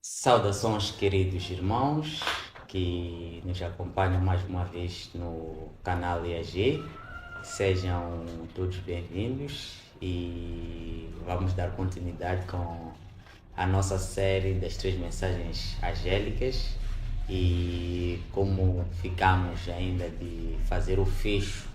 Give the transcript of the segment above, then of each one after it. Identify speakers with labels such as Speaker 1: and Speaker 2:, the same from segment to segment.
Speaker 1: Saudações, queridos irmãos que nos acompanham mais uma vez no canal EAG. Sejam todos bem-vindos e vamos dar continuidade com a nossa série das três mensagens angélicas. E como ficamos ainda de fazer o fecho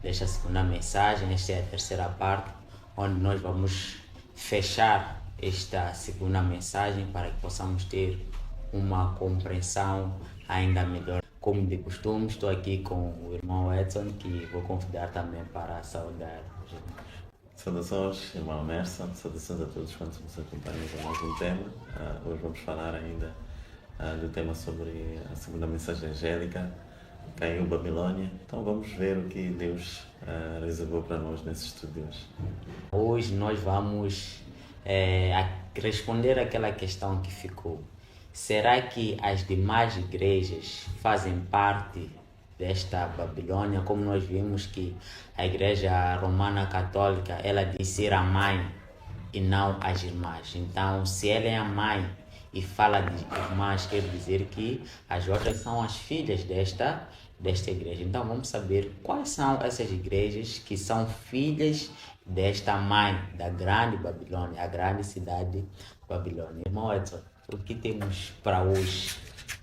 Speaker 1: desta segunda mensagem, esta é a terceira parte, onde nós vamos fechar esta segunda mensagem para que possamos ter uma compreensão ainda melhor. Como de costume, estou aqui com o irmão Edson, que vou convidar também para saudar os irmãos.
Speaker 2: Saudações, irmão Emerson, saudações a todos quantos nos acompanham para mais um tema. Hoje vamos falar ainda do tema sobre a segunda mensagem angélica, caiu Babilônia. Então vamos ver o que Deus reservou para nós nesse estudo de hoje.
Speaker 1: Hoje nós vamos responder aquela questão que ficou. Será que as demais igrejas fazem parte desta Babilônia? Como nós vimos que a Igreja Romana Católica, ela diz ser a mãe e não as irmãs. Então, se ela é a mãe e fala de irmãs, quer dizer que as outras são as filhas desta igreja. Então, vamos saber quais são essas igrejas que são filhas desta mãe da grande Babilônia, a grande cidade Babilônia. Irmão Edson, o que temos para hoje?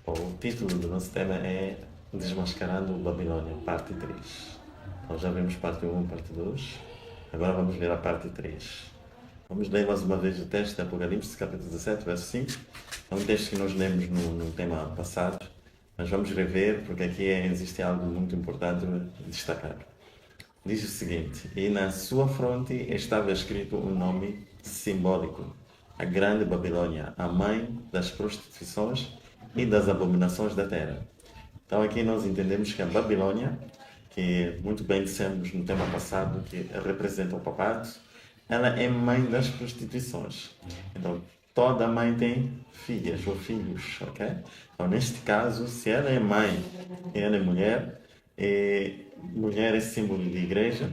Speaker 2: Bom, o título do nosso tema é Desmascarando Babilônia, parte 3. Então já vimos parte 1, parte 2. Agora vamos ver a parte 3. Vamos ler mais uma vez o texto de Apocalipse, capítulo 17, verso 5. É um texto que nós lemos no tema passado, mas vamos rever porque aqui existe algo muito importante a destacar. Diz o seguinte: e na sua fronte estava escrito um nome simbólico, a grande Babilônia, a mãe das prostituições e das abominações da terra. Então aqui nós entendemos que a Babilônia, que muito bem dissemos no tema passado, que representa o papado, ela é mãe das prostituições. Então toda mãe tem filhas ou filhos, ok? Então neste caso, se ela é mãe e ela é mulher, mulher é símbolo de igreja.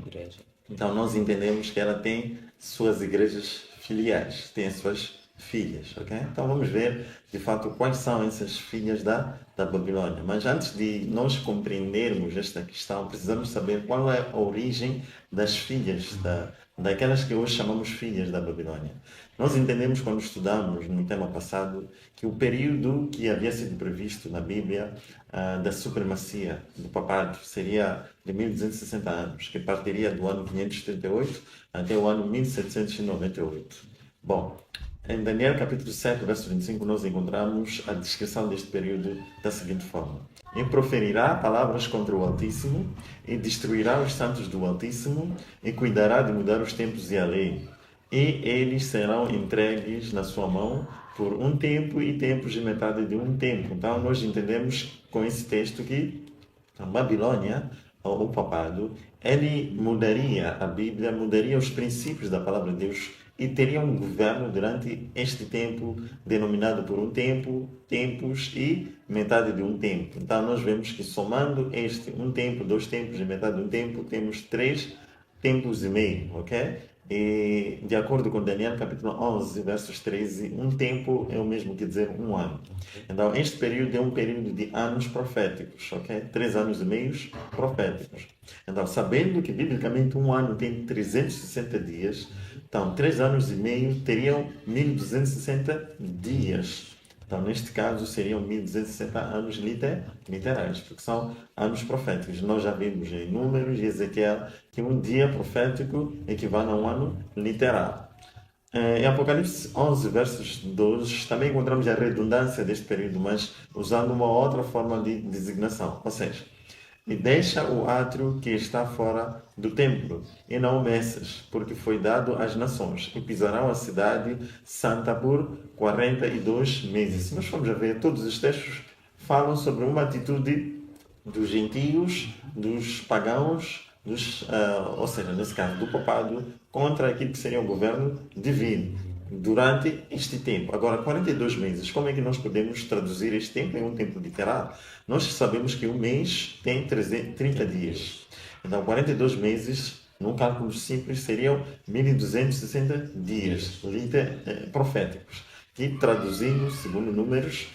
Speaker 2: Então nós entendemos que ela tem suas igrejas filiais, tem as suas filhas, ok? Então vamos ver de fato quais são essas filhas da Babilônia. Mas antes de nós compreendermos esta questão, precisamos saber qual é a origem das filhas, daquelas que hoje chamamos filhas da Babilônia. Nós entendemos quando estudamos no tema passado que o período que havia sido previsto na Bíblia da supremacia do papado seria de 1260 anos, que partiria do ano 538 até o ano 1798. Bom, em Daniel capítulo 7, verso 25, nós encontramos a descrição deste período da seguinte forma: e proferirá palavras contra o Altíssimo, e destruirá os santos do Altíssimo, e cuidará de mudar os tempos e a lei. E eles serão entregues na sua mão por um tempo e tempos de metade de um tempo. Então nós entendemos com esse texto que a Babilônia, ou o papado, ele mudaria a Bíblia, mudaria os princípios da palavra de Deus e teria um governo durante este tempo, denominado por um tempo, tempos e metade de um tempo. Então nós vemos que somando este um tempo, dois tempos e metade de um tempo, temos 3 tempos e meio, ok? E de acordo com Daniel capítulo 11, versos 13, um tempo é o mesmo que dizer um ano. Então este período é um período de anos proféticos, ok? 3 anos e meios proféticos. Então, sabendo que biblicamente um ano tem 360 dias, então 3 anos e meio teriam 1260 dias. Então, neste caso, seriam 1260 anos literais, porque são anos proféticos. Nós já vimos em Números e Ezequiel que um dia profético equivale a um ano literal. Em Apocalipse 11, versos 12, também encontramos a redundância deste período, mas usando uma outra forma de designação. Ou seja, e deixa o átrio que está fora do templo, e não o meças, porque foi dado às nações, e pisarão a cidade santa por 42 meses. Se nós formos a ver, todos os textos falam sobre uma atitude dos gentios, dos pagãos, ou seja, nesse caso do papado, contra aquilo que seria o governo divino durante este tempo. Agora, 42 meses, como é que nós podemos traduzir este tempo em um tempo literal? Nós sabemos que um mês tem 30 dias. Então, 42 meses, num cálculo simples, seriam 1260 dias proféticos, que traduzindo, segundo Números,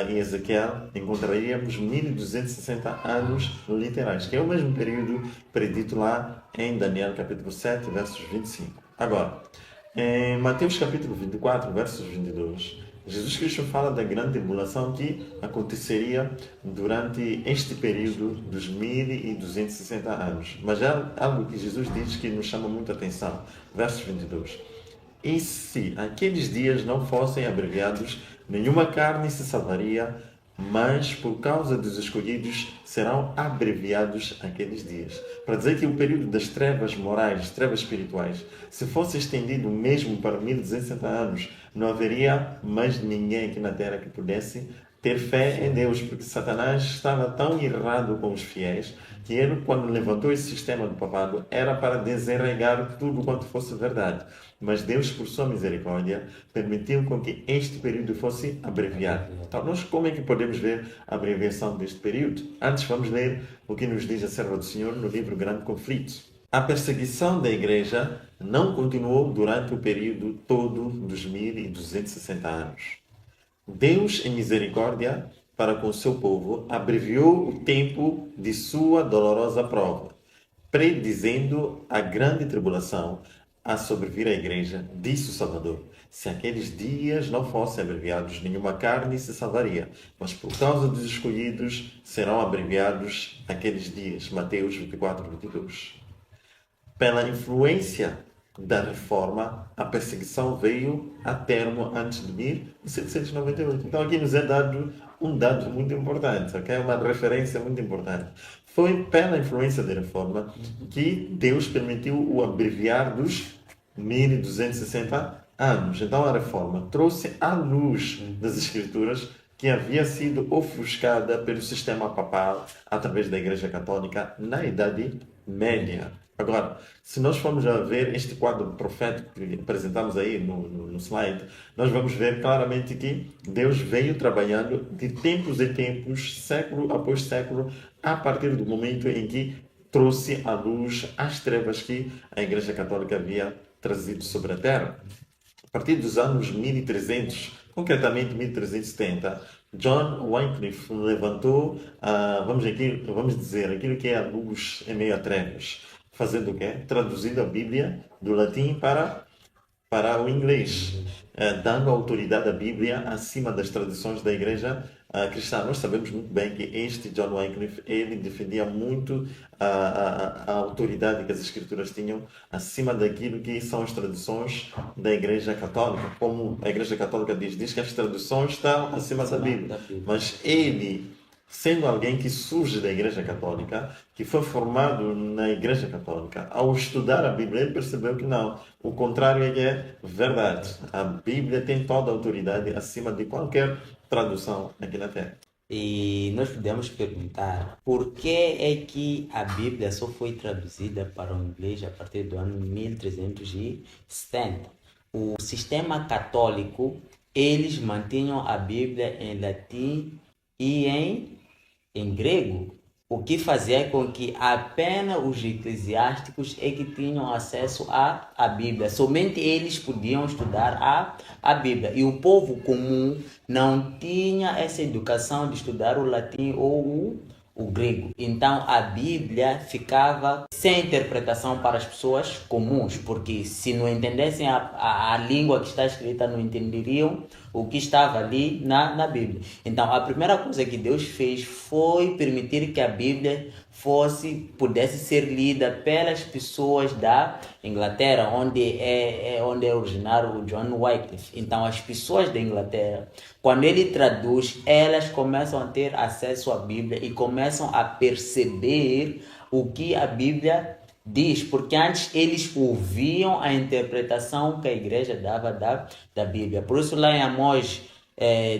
Speaker 2: em Ezequiel, encontraríamos 1260 anos literais, que é o mesmo período predito lá em Daniel capítulo 7, versos 25. Agora, em Mateus capítulo 24, versos 22, Jesus Cristo fala da grande tribulação que aconteceria durante este período dos 1260 anos. Mas há algo que Jesus diz que nos chama muita atenção. Versos 22. E se aqueles dias não fossem abreviados, nenhuma carne se salvaria, mas por causa dos escolhidos serão abreviados aqueles dias. Para dizer que o período das trevas morais, trevas espirituais, se fosse estendido mesmo para 1260 anos, não haveria mais ninguém aqui na Terra que pudesse ter fé em Deus, porque Satanás estava tão errado com os fiéis que ele, quando levantou esse sistema do papado, era para desenregar tudo quanto fosse verdade. Mas Deus, por sua misericórdia, permitiu com que este período fosse abreviado. Então, nós como é que podemos ver a abreviação deste período? Antes, vamos ler o que nos diz a Serva do Senhor no livro Grande Conflito. A perseguição da igreja não continuou durante o período todo dos 1260 anos. Deus, em misericórdia para com o seu povo, abreviou o tempo de sua dolorosa prova, predizendo a grande tribulação a sobrevir à igreja, disse o Salvador. Se aqueles dias não fossem abreviados, nenhuma carne se salvaria, mas por causa dos escolhidos serão abreviados aqueles dias. Mateus 24, 22. Pela influência da reforma, a perseguição veio a termo antes de 1798. Então aqui nos é dado um dado muito importante, okay? Uma referência muito importante. Foi pela influência da reforma que Deus permitiu o abreviar dos 1260 anos. Então a reforma trouxe à luz das Escrituras que havia sido ofuscada pelo sistema papal através da Igreja Católica na Idade Média. Agora, se nós formos a ver este quadro profético que apresentamos aí no slide, nós vamos ver claramente que Deus veio trabalhando de tempos em tempos, século após século, a partir do momento em que trouxe à luz as trevas que a Igreja Católica havia trazido sobre a Terra. A partir dos anos 1300, concretamente 1370, John Wycliffe levantou, vamos dizer, aquilo que é a luz em meio a trevas. Fazendo o quê? Traduzindo a Bíblia do latim para o inglês, dando autoridade à Bíblia acima das tradições da Igreja cristã. Nós sabemos muito bem que este John Wycliffe, ele defendia muito a autoridade que as Escrituras tinham acima daquilo que são as tradições da Igreja Católica. Como a Igreja Católica diz que as tradições estão acima da Bíblia. Mas ele, sendo alguém que surge da Igreja Católica, que foi formado na Igreja Católica, ao estudar a Bíblia, ele percebeu que não. O contrário é verdade. A Bíblia tem toda a autoridade acima de qualquer tradução aqui na Terra.
Speaker 1: E nós podemos perguntar por que é que a Bíblia só foi traduzida para o inglês a partir do ano 1370. O sistema católico, eles mantinham a Bíblia em latim e em grego, o que fazia com que apenas os eclesiásticos é que tinham acesso à Bíblia. Somente eles podiam estudar a Bíblia. E o povo comum não tinha essa educação de estudar o latim ou o grego. Então a Bíblia ficava sem interpretação para as pessoas comuns, porque se não entendessem a língua que está escrita, não entenderiam o que estava ali na Bíblia. Então a primeira coisa que Deus fez foi permitir que a Bíblia pudesse ser lida pelas pessoas da Inglaterra, onde é originário o John Wycliffe. Então as pessoas da Inglaterra, quando ele traduz, elas começam a ter acesso à Bíblia e começam a perceber o que a Bíblia diz, porque antes eles ouviam a interpretação que a igreja dava da Bíblia. Por isso lá em Amós,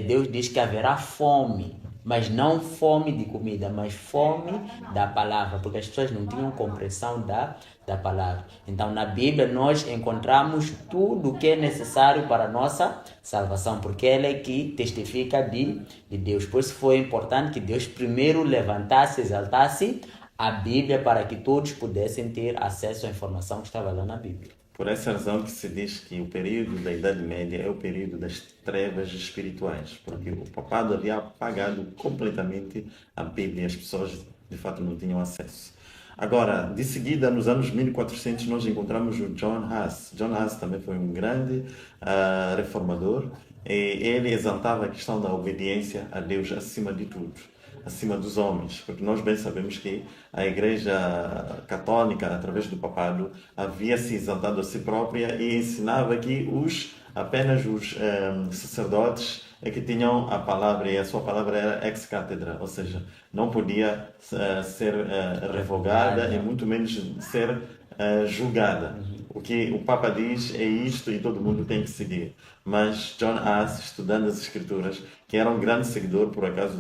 Speaker 1: Deus diz que haverá fome, mas não fome de comida, mas fome da palavra, porque as pessoas não tinham compreensão da palavra. Então na Bíblia nós encontramos tudo o que é necessário para a nossa salvação, porque ela é que testifica de Deus. Por isso foi importante que Deus primeiro levantasse, exaltasse a Bíblia para que todos pudessem ter acesso à informação que estava lá na Bíblia.
Speaker 2: Por essa razão que se diz que o período da Idade Média é o período das trevas espirituais, porque o papado havia apagado completamente a Bíblia, as pessoas de fato não tinham acesso. Agora, de seguida, nos anos 1400, nós encontramos o John Huss. John Huss também foi um grande reformador, e ele exaltava a questão da obediência a Deus acima de tudo, acima dos homens, porque nós bem sabemos que a Igreja Católica, através do papado, havia se exaltado a si própria e ensinava que apenas os sacerdotes é que tinham a palavra, e a sua palavra era ex cathedra, ou seja, não podia ser revogada e muito menos ser julgada. O que o Papa diz é isto e todo mundo tem que seguir. Mas John Huss, estudando as Escrituras, que era um grande seguidor, por acaso,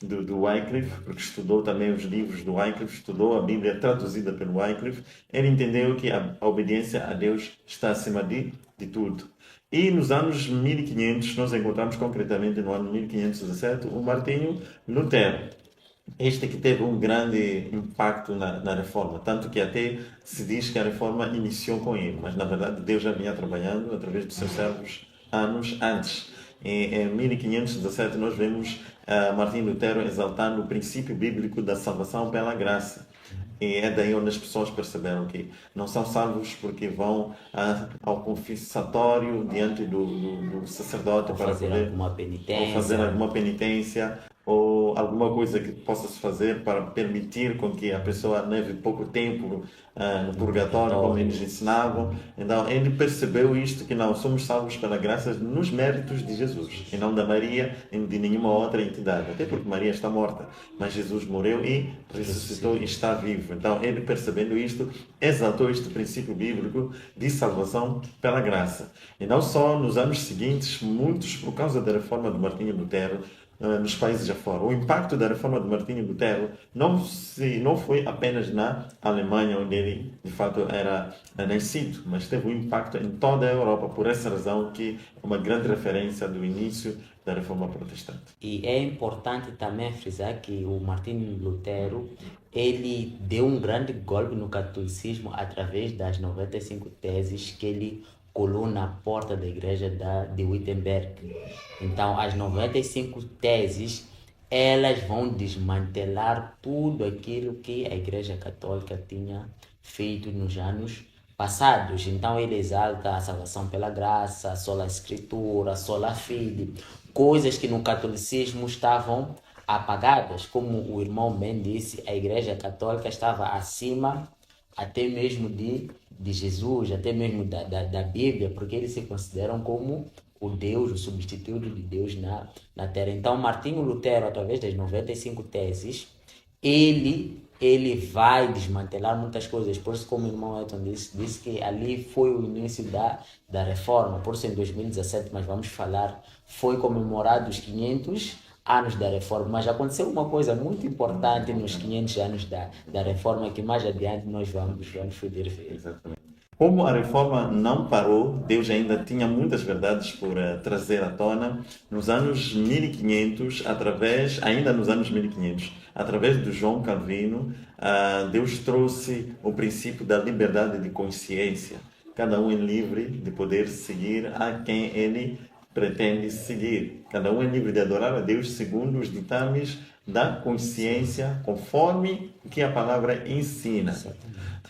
Speaker 2: do Wycliffe, porque estudou também os livros do Wycliffe, estudou a Bíblia traduzida pelo Wycliffe, ele entendeu que a obediência a Deus está acima de tudo. E nos anos 1500, nós encontramos concretamente no ano 1517, o Martinho Lutero. Este que teve um grande impacto na reforma, tanto que até se diz que a reforma iniciou com ele, mas na verdade Deus já vinha trabalhando através dos seus servos anos antes. Em 1517 nós vemos Martinho Lutero exaltando o princípio bíblico da salvação pela graça. E é daí onde as pessoas perceberam que não são salvos porque vão ao confessatório diante do sacerdote
Speaker 1: Ou
Speaker 2: para
Speaker 1: fazer
Speaker 2: poder
Speaker 1: alguma
Speaker 2: ou
Speaker 1: penitência.
Speaker 2: fazer alguma penitência ou alguma coisa que possa se fazer para permitir com que a pessoa leve pouco tempo no purgatório, como eles ensinavam. Então ele percebeu isto, que não somos salvos pela graça nos méritos de Jesus e não da Maria e de nenhuma outra entidade, até porque Maria está morta, mas Jesus morreu e ressuscitou e está vivo. Então ele, percebendo isto, exaltou este princípio bíblico de salvação pela graça. E não só nos anos seguintes, muitos, por causa da reforma de Martinho Lutero, nos países afora. O impacto da reforma de Martinho Lutero não foi apenas na Alemanha, onde ele de fato era nascido, mas teve um impacto em toda a Europa, por essa razão que é uma grande referência do início da reforma protestante.
Speaker 1: E é importante também frisar que o Martinho Lutero, ele deu um grande golpe no catolicismo através das 95 teses que ele colou na porta da igreja de Wittenberg. Então, as 95 teses, elas vão desmantelar tudo aquilo que a Igreja Católica tinha feito nos anos passados. Então, ele exalta a salvação pela graça, sola escritura, sola fide, coisas que no catolicismo estavam apagadas. Como o irmão bem disse, a Igreja Católica estava acima até mesmo de Jesus, até mesmo da Bíblia, porque eles se consideram como o Deus, o substituto de Deus na Terra. Então, Martinho Lutero, através das 95 teses, ele vai desmantelar muitas coisas. Por isso, como o irmão Elton disse que ali foi o início da reforma. Por isso, em 2017, mas vamos falar, foi comemorado os 500 anos da reforma, mas aconteceu uma coisa muito importante nos 500 anos da reforma que mais adiante nós vamos poder ver.
Speaker 2: Exatamente. Como a reforma não parou, Deus ainda tinha muitas verdades por trazer à tona. Nos anos 1500, ainda nos anos 1500, através de João Calvino, Deus trouxe o princípio da liberdade de consciência. Cada um é livre de poder seguir a quem ele pretende seguir. Cada um é livre de adorar a Deus segundo os ditames da consciência, conforme o que a palavra ensina.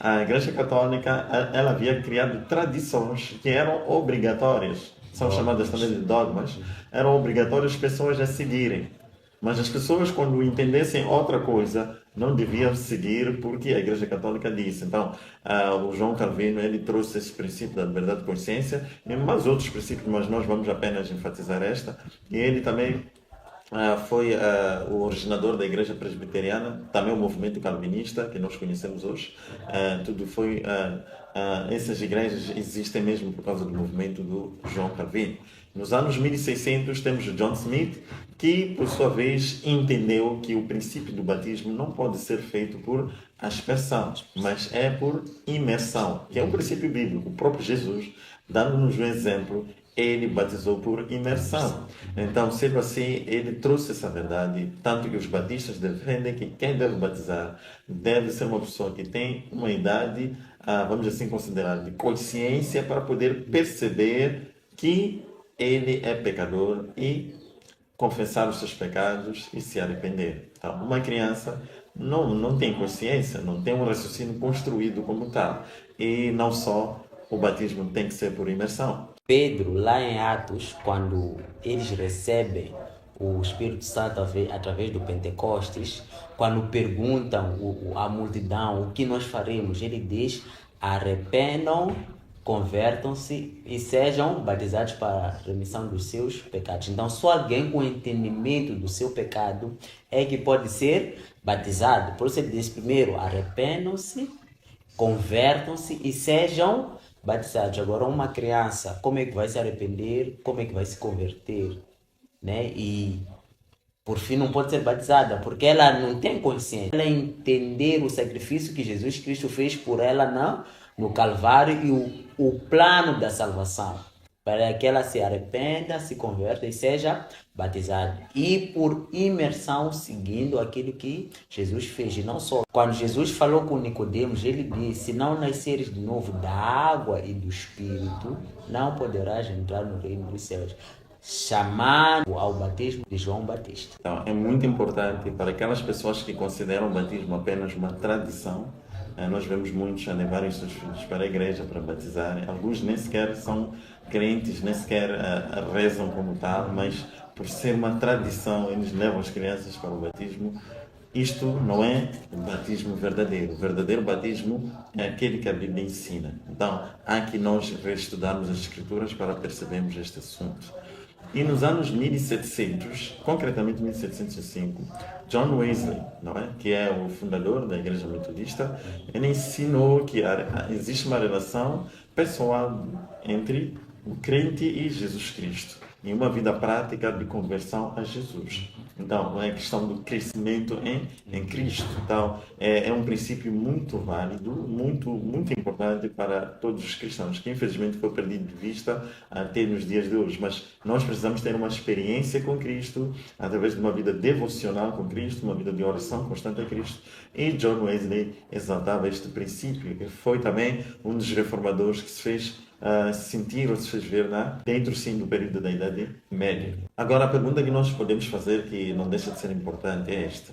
Speaker 2: A Igreja Católica, ela havia criado tradições que eram obrigatórias, são chamadas também de dogmas, eram obrigatórias as pessoas a seguirem. Mas as pessoas, quando entendessem outra coisa, não deviam seguir porque a Igreja Católica disse. Então, o João Calvino, ele trouxe esse princípio da liberdade de consciência e mais outros princípios, mas nós vamos apenas enfatizar esta. E ele também foi o originador da Igreja Presbiteriana, também o movimento calvinista que nós conhecemos hoje. Tudo foi essas igrejas existem mesmo por causa do movimento do João Calvino. Nos anos 1600 temos John Smith, que por sua vez entendeu que o princípio do batismo não pode ser feito por aspersão, mas é por imersão, que é um princípio bíblico. O próprio Jesus, dando-nos um exemplo, ele batizou por imersão. Então, sendo assim, ele trouxe essa verdade, tanto que os batistas defendem que quem deve batizar deve ser uma pessoa que tem uma idade, vamos assim considerar, de consciência para poder perceber que ele é pecador e confessar os seus pecados e se arrepender. Então, uma criança não tem consciência, não tem um raciocínio construído como tal. E não só o batismo tem que ser por imersão.
Speaker 1: Pedro, lá em Atos, quando eles recebem o Espírito Santo através do Pentecostes, quando perguntam à multidão o que nós faremos, ele diz: arrependam, convertam-se e sejam batizados para a remissão dos seus pecados. Então, só alguém com entendimento do seu pecado é que pode ser batizado. Por isso ele diz primeiro: arrependam-se, convertam-se e sejam batizados. Agora, uma criança, como é que vai se arrepender? Como é que vai se converter? Né? E, por fim, não pode ser batizada, porque ela não tem consciência. Ela entender o sacrifício que Jesus Cristo fez por ela no Calvário e o plano da salvação, para que ela se arrependa, se converta e seja batizada. E por imersão, seguindo aquilo que Jesus fez. E não só. Quando Jesus falou com Nicodemos, ele disse: se não nasceres de novo da água e do Espírito, não poderás entrar no reino dos céus. Chamado ao batismo de João Batista.
Speaker 2: Então, é muito importante para aquelas pessoas que consideram o batismo apenas uma tradição. Nós vemos muitos levarem os seus filhos para a igreja para batizarem. Alguns nem sequer são crentes, nem sequer rezam como tal, mas por ser uma tradição, eles levam as crianças para o batismo. Isto não é o batismo verdadeiro. O verdadeiro batismo é aquele que a Bíblia ensina. Então, há que nós reestudarmos as Escrituras para percebermos este assunto. E nos anos 1700, concretamente 1705, John Wesley, não é? Que é o fundador da Igreja Metodista, ele ensinou que existe uma relação pessoal entre o crente e Jesus Cristo, em uma vida prática de conversão a Jesus. Então, é questão do crescimento em Cristo. Então, é um princípio muito válido, muito importante para todos os cristãos, que infelizmente foi perdido de vista até nos dias de hoje. Mas nós precisamos ter uma experiência com Cristo, através de uma vida devocional com Cristo, uma vida de oração constante a Cristo. E John Wesley exaltava este princípio, que foi também um dos reformadores que se fez sentir ou se fez ver dentro sim do período da Idade Média. Agora, a pergunta que nós podemos fazer, que não deixa de ser importante, é esta: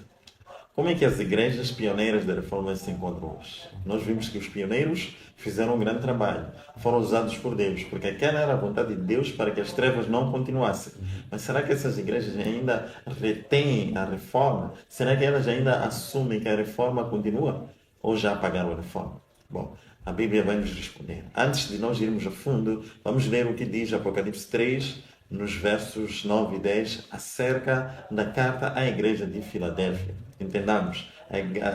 Speaker 2: como é que as igrejas pioneiras da Reforma se encontram hoje? Nós vimos que os pioneiros fizeram um grande trabalho, foram usados por Deus, porque aquela era a vontade de Deus para que as trevas não continuassem. Mas será que essas igrejas ainda retêm a reforma? Será que elas ainda assumem que a reforma continua? Ou já apagaram a reforma? Bom, a Bíblia vai nos responder. Antes de nós irmos a fundo, vamos ler o que diz Apocalipse 3, nos versos 9 e 10, acerca da carta à igreja de Filadélfia. Entendamos,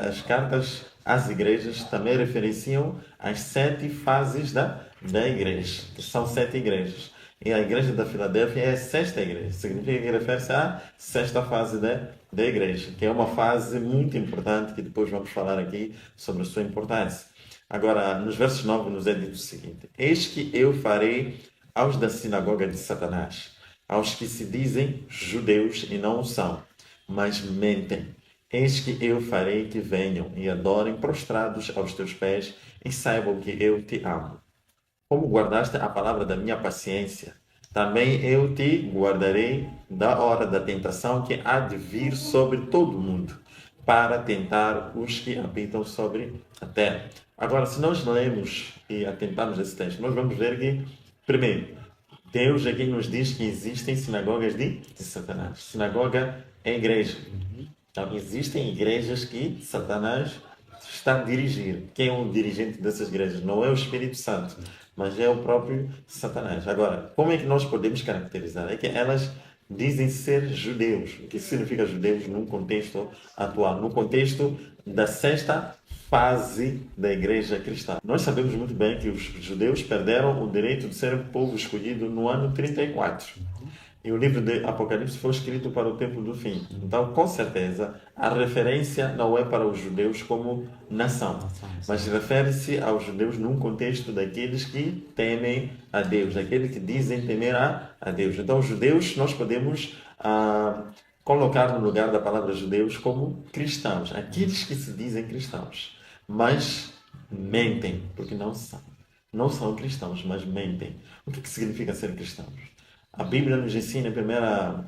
Speaker 2: as cartas às igrejas também referenciam as 7 fases da igreja, que são 7 igrejas. E a igreja da Filadélfia é a 6ª igreja, significa que refere-se à 6ª fase da igreja, que é uma fase muito importante, que depois vamos falar aqui sobre a sua importância. Agora, nos versos 9 nos é dito o seguinte: eis que eu farei aos da sinagoga de Satanás, aos que se dizem judeus e não o são, mas mentem. Eis que eu farei que venham e adorem prostrados aos teus pés e saibam que eu te amo. Como guardaste a palavra da minha paciência, também eu te guardarei da hora da tentação que há de vir sobre todo o mundo, para tentar os que habitam sobre a terra. Agora, se nós lemos e atentarmos esse texto, nós vamos ver que, primeiro, Deus aqui nos diz que existem sinagogas de Satanás. Sinagoga é igreja. Então, existem igrejas que Satanás está a dirigir. Quem é o dirigente dessas igrejas? Não é o Espírito Santo, mas é o próprio Satanás. Agora, como é que nós podemos caracterizar? É que elas dizem ser judeus. O que significa judeus num contexto atual? No contexto da 6ª fase da igreja cristã. Nós sabemos muito bem que os judeus perderam o direito de ser povo escolhido no ano 34. E o livro de Apocalipse foi escrito para o tempo do fim. Então, com certeza, a referência não é para os judeus como nação, mas refere-se aos judeus num contexto daqueles que temem a Deus, daqueles que dizem temer a Deus. Então, os judeus, nós podemos colocar no lugar da palavra judeus como cristãos, aqueles que se dizem cristãos, mas mentem, porque não são. Não são cristãos, mas mentem. O que significa ser cristãos? A Bíblia nos ensina, em primeira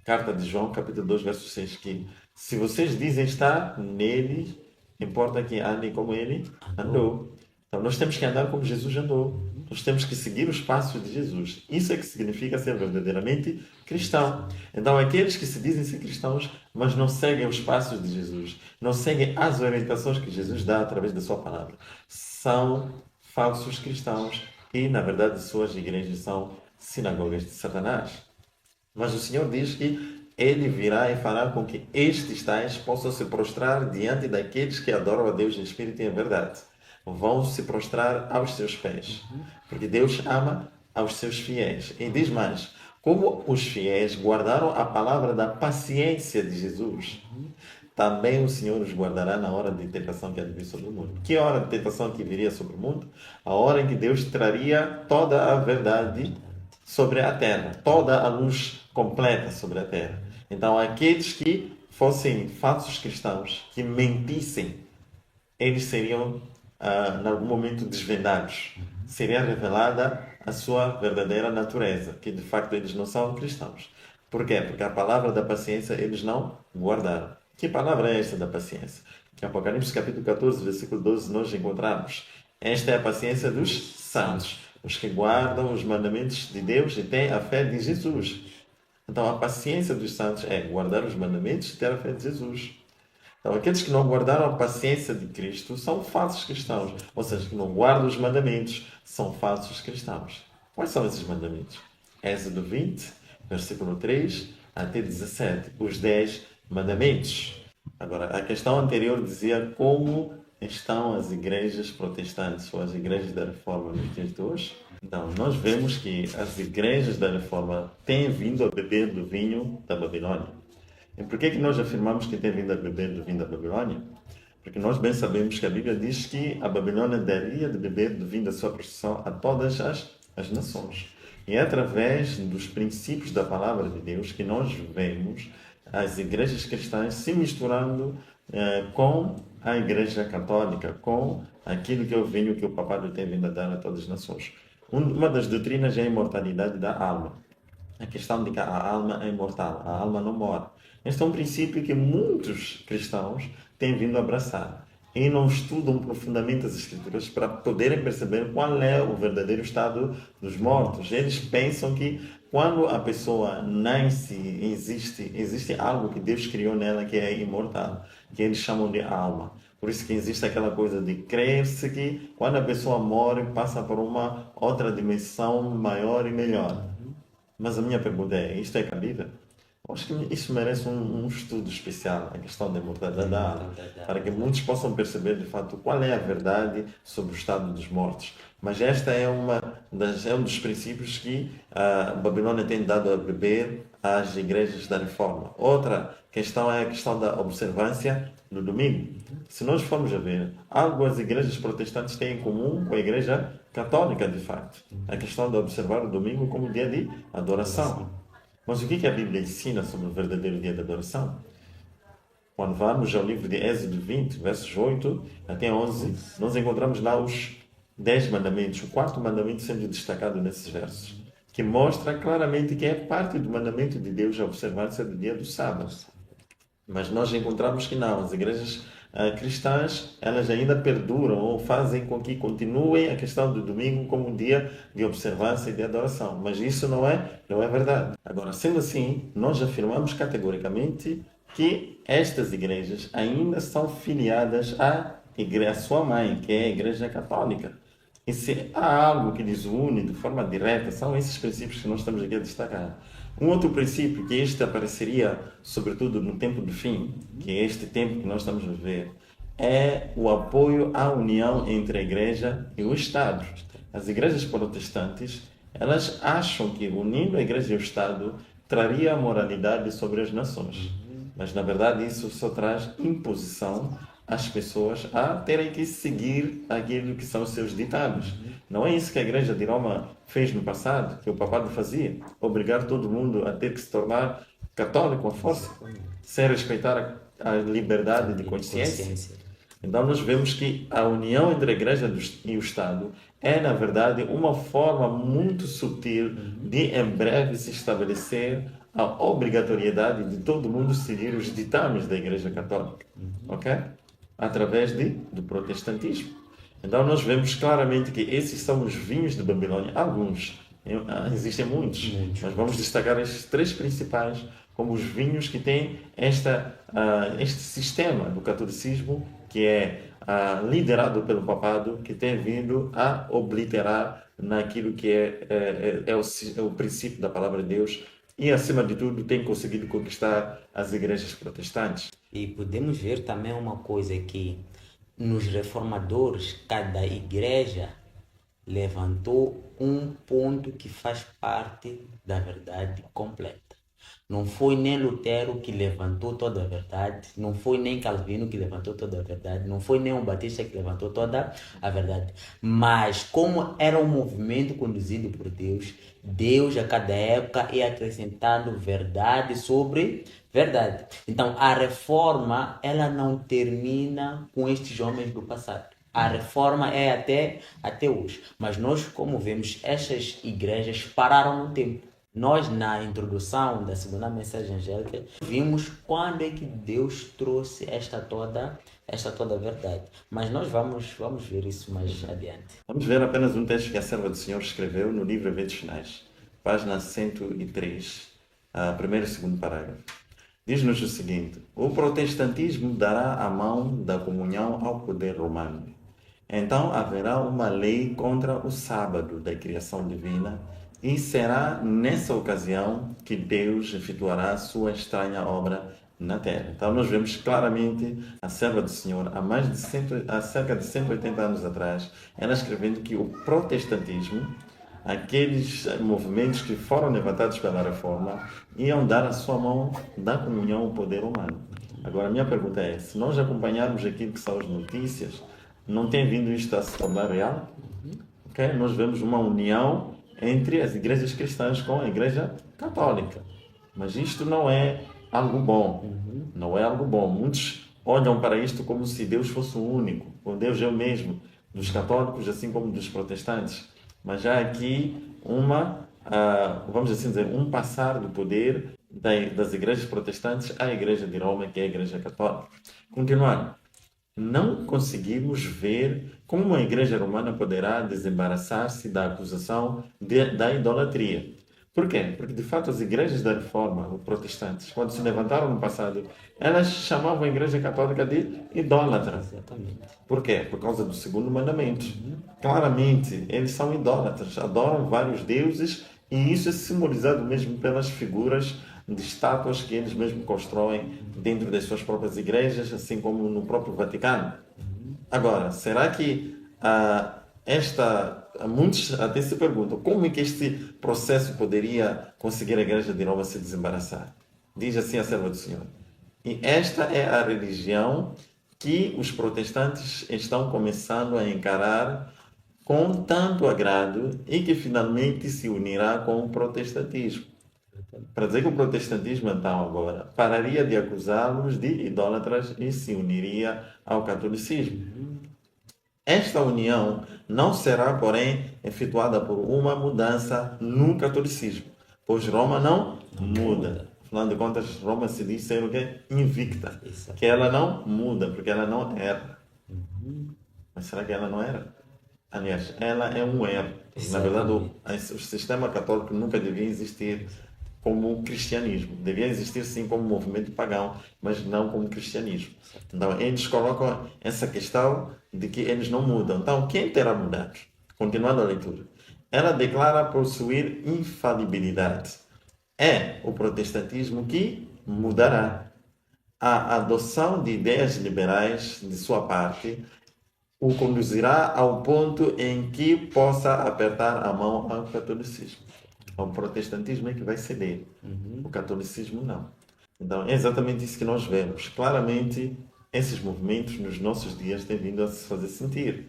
Speaker 2: carta de João, capítulo 2, verso 6, que se vocês dizem estar nele, importa que andem como ele andou. Então, nós temos que andar como Jesus andou. Nós temos que seguir os passos de Jesus. Isso é que significa ser verdadeiramente cristão. Então, aqueles que se dizem ser cristãos, mas não seguem os passos de Jesus, não seguem as orientações que Jesus dá através da sua palavra, são falsos cristãos e, na verdade, suas igrejas são sinagogas de Satanás. Mas o Senhor diz que Ele virá e fará com que estes tais possam se prostrar diante daqueles que adoram a Deus em espírito e em verdade. Vão se prostrar aos seus pés. Porque Deus ama aos seus fiéis. E diz mais, como os fiéis guardaram a palavra da paciência de Jesus, também o Senhor os guardará na hora de tentação que há de vir sobre o mundo. Que hora de tentação que viria sobre o mundo? A hora em que Deus traria toda a verdade sobre a terra, toda a luz completa sobre a terra. Então, aqueles que fossem falsos cristãos, que mentissem, eles seriam, em algum momento, desvendados. Seria revelada a sua verdadeira natureza, que de facto eles não são cristãos. Por quê? Porque a palavra da paciência eles não guardaram. Que palavra é esta da paciência? Em Apocalipse capítulo 14, versículo 12, nós encontramos: esta é a paciência dos santos, os que guardam os mandamentos de Deus e têm a fé de Jesus. Então, a paciência dos santos é guardar os mandamentos e ter a fé de Jesus. Então, aqueles que não guardaram a paciência de Cristo são falsos cristãos. Ou seja, que não guardam os mandamentos são falsos cristãos. Quais são esses mandamentos? Êxodo 20, versículo 3 até 17. Os 10 mandamentos. Agora, a questão anterior dizia como estão as igrejas protestantes ou as igrejas da Reforma nos dias de hoje. Então, nós vemos que as igrejas da Reforma têm vindo a beber do vinho da Babilônia. E por que nós afirmamos que têm vindo a beber do vinho da Babilônia? Porque nós bem sabemos que a Bíblia diz que a Babilônia daria de beber do vinho da sua prostituição a todas as nações. E é através dos princípios da palavra de Deus que nós vemos as igrejas cristãs se misturando com a igreja católica, com aquilo que é o vinho que o papado tem vindo a dar a todas as nações. Uma das doutrinas é a imortalidade da alma. A questão de que a alma é imortal, a alma não morre. Este é um princípio que muitos cristãos têm vindo a abraçar e não estudam profundamente as Escrituras para poderem perceber qual é o verdadeiro estado dos mortos. Eles pensam que quando a pessoa nasce, existe algo que Deus criou nela que é imortal, que eles chamam de alma. Por isso que existe aquela coisa de crer-se que quando a pessoa morre, passa por uma outra dimensão maior e melhor. Mas a minha pergunta é, isto é cabível? Eu acho que isso merece um estudo especial, a questão da imortalidade da alma, para que muitos possam perceber de fato qual é a verdade sobre o estado dos mortos. Mas esta é um dos princípios que a Babilônia tem dado a beber às igrejas da Reforma. Outra questão é a questão da observância do domingo. Se nós formos a ver, algo as igrejas protestantes têm em comum com a igreja católica, de facto. A questão de observar o domingo como dia de adoração. Mas o que a Bíblia ensina sobre o verdadeiro dia de adoração? Quando vamos ao livro de Êxodo 20, versos 8 até 11, nós encontramos lá os 10 mandamentos, o quarto mandamento sendo destacado nesses versos, que mostra claramente que é parte do mandamento de Deus a observância do dia do sábado. Mas nós encontramos que não, as igrejas cristãs, elas ainda perduram ou fazem com que continuem a questão do domingo como um dia de observância e de adoração. Mas isso não é verdade. Agora, sendo assim, nós afirmamos categoricamente que estas igrejas ainda são filiadas à sua mãe, que é a Igreja Católica. E se há algo que lhes une de forma direta, são esses princípios que nós estamos aqui a destacar. Um outro princípio, que este apareceria sobretudo no tempo do fim, que é este tempo que nós estamos a viver, é o apoio à união entre a Igreja e o Estado. As igrejas protestantes, Elas acham que unindo a igreja e o Estado traria a moralidade sobre as nações. Mas, na verdade, isso só traz imposição às pessoas a terem que seguir aquilo que são os seus ditados. Não é isso que a Igreja de Roma fez no passado, que o papado fazia, obrigar todo mundo a ter que se tornar católico à força, sem respeitar a liberdade de consciência. Então nós vemos que a união entre a Igreja e o Estado é, na verdade, uma forma muito sutil de, em breve, se estabelecer a obrigatoriedade de todo mundo seguir os ditames da Igreja Católica, ok? Através do protestantismo. Então nós vemos claramente que esses são os vinhos de Babilônia, alguns, existem muitos, mas vamos destacar estes três principais como os vinhos que têm este sistema do catolicismo que é liderado pelo papado, que tem vindo a obliterar naquilo que é o princípio da palavra de Deus e, acima de tudo, tem conseguido conquistar as igrejas protestantes.
Speaker 1: E podemos ver também uma coisa que nos reformadores, cada igreja levantou um ponto que faz parte da verdade completa. Não foi nem Lutero que levantou toda a verdade, não foi nem Calvino que levantou toda a verdade, não foi nem um Batista que levantou toda a verdade. Mas como era um movimento conduzido por Deus, Deus a cada época ia acrescentando verdade sobre verdade. Então a reforma, ela não termina com estes homens do passado. A reforma é até hoje. Mas nós, como vemos, estas igrejas pararam no tempo. Nós, na introdução da segunda mensagem angélica, vimos quando é que Deus trouxe esta toda verdade. Mas nós vamos ver isso mais adiante.
Speaker 2: Vamos ver apenas um texto que a serva do Senhor escreveu no livro Eventos Finais, página 103, primeiro e segundo parágrafo. Diz-nos o seguinte: o protestantismo dará a mão da comunhão ao poder romano. Então haverá uma lei contra o sábado da criação divina, e será nessa ocasião que Deus efetuará a sua estranha obra na terra. Então nós vemos claramente a serva do Senhor, há cerca de 180 anos atrás, ela escrevendo que o protestantismo, aqueles movimentos que foram levantados pela reforma, iam dar a sua mão da comunhão ao poder humano. Agora a minha pergunta é, se nós acompanharmos aquilo que são as notícias, não tem vindo isto a se tornar real? Okay? Nós vemos uma união entre as igrejas cristãs com a igreja católica. Mas isto não é algo bom. Não é algo bom. Muitos olham para isto como se Deus fosse o único. O Deus é o mesmo dos católicos, assim como dos protestantes. Mas já aqui vamos assim dizer, um passar do poder das igrejas protestantes à igreja de Roma, que é a igreja católica. Continuando. Não conseguimos ver como a Igreja Romana poderá desembaraçar-se da acusação da idolatria. Por quê? Porque, de fato, as igrejas da Reforma, os protestantes, quando se levantaram no passado, elas chamavam a Igreja Católica de idólatra.
Speaker 1: Exatamente.
Speaker 2: Por quê? Por causa do segundo mandamento. Claramente, eles são idólatras, adoram vários deuses, e isso é simbolizado mesmo pelas figuras de estátuas que eles mesmos constroem dentro das suas próprias igrejas, assim como no próprio Vaticano. Agora, será que muitos até se perguntam como é que este processo poderia conseguir a Igreja de Roma se desembaraçar? Diz assim a serva do Senhor. E esta é a religião que os protestantes estão começando a encarar com tanto agrado e que finalmente se unirá com o protestantismo. Para dizer que o protestantismo, então, agora, pararia de acusá-los de idólatras e se uniria ao catolicismo. Esta união não será, porém, efetuada por uma mudança no catolicismo, pois Roma não muda. Afinal de contas, Roma se diz ser o quê? Invicta. Que ela não muda, porque ela não erra. Mas será que ela não era? Aliás, ela é um erro. Na verdade, o sistema católico nunca devia existir como cristianismo. Devia existir sim como movimento pagão, mas não como cristianismo. Então, eles colocam essa questão de que eles não mudam. Então, quem terá mudado? Continuando a leitura. Ela declara possuir infalibilidade. É o protestantismo que mudará. A adoção de ideias liberais de sua parte o conduzirá ao ponto em que possa apertar a mão ao catolicismo. O protestantismo é que vai ceder, o catolicismo não. Então é exatamente isso que nós vemos. Claramente, esses movimentos nos nossos dias têm vindo a se fazer sentir.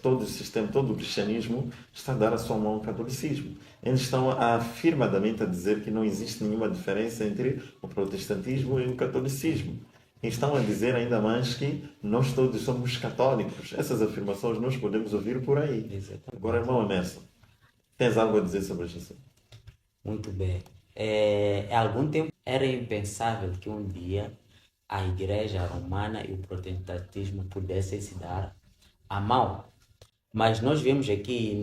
Speaker 2: Todo o sistema, todo o cristianismo está a dar a sua mão ao catolicismo. Eles estão afirmadamente a dizer que não existe nenhuma diferença entre o protestantismo e o catolicismo. E estão a dizer ainda mais que nós todos somos católicos. Essas afirmações nós podemos ouvir por aí.
Speaker 1: Exatamente.
Speaker 2: Agora, irmão Emerson, tens algo a dizer sobre isso?
Speaker 1: Muito bem. Há algum tempo era impensável que um dia a Igreja Romana e o protestantismo pudessem se dar a mão. Mas nós vemos aqui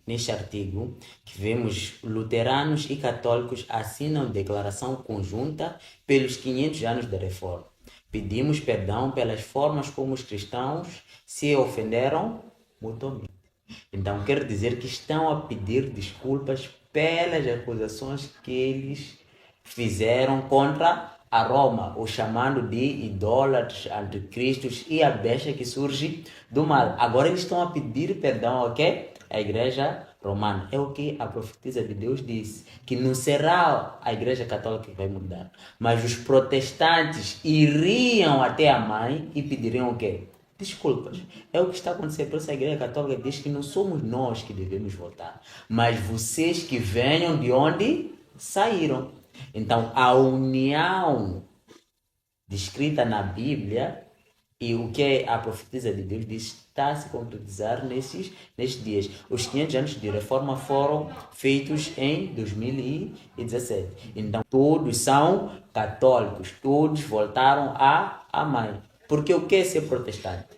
Speaker 1: neste artigo que vemos luteranos e católicos assinam declaração conjunta pelos 500 anos da Reforma. Pedimos perdão pelas formas como os cristãos se ofenderam mutuamente. Então quer dizer que estão a pedir desculpas pelas acusações que eles fizeram contra a Roma, o chamando de idólatras, anticristos e a besta que surge do mal. Agora eles estão a pedir perdão ao quê? A Igreja Romana. É o que a profetisa de Deus disse, que não será a Igreja Católica que vai mudar, mas os protestantes iriam até a mãe e pediriam o quê? Desculpas. É o que está acontecendo. Por isso a Igreja Católica diz que não somos nós que devemos voltar, mas vocês que venham de onde saíram. Então, a união descrita na Bíblia e o que a profetisa de Deus diz está a se concretizar nesses dias. Os 500 anos de reforma foram feitos em 2017. Então, todos são católicos, todos voltaram à mãe. Porque o que é ser protestante?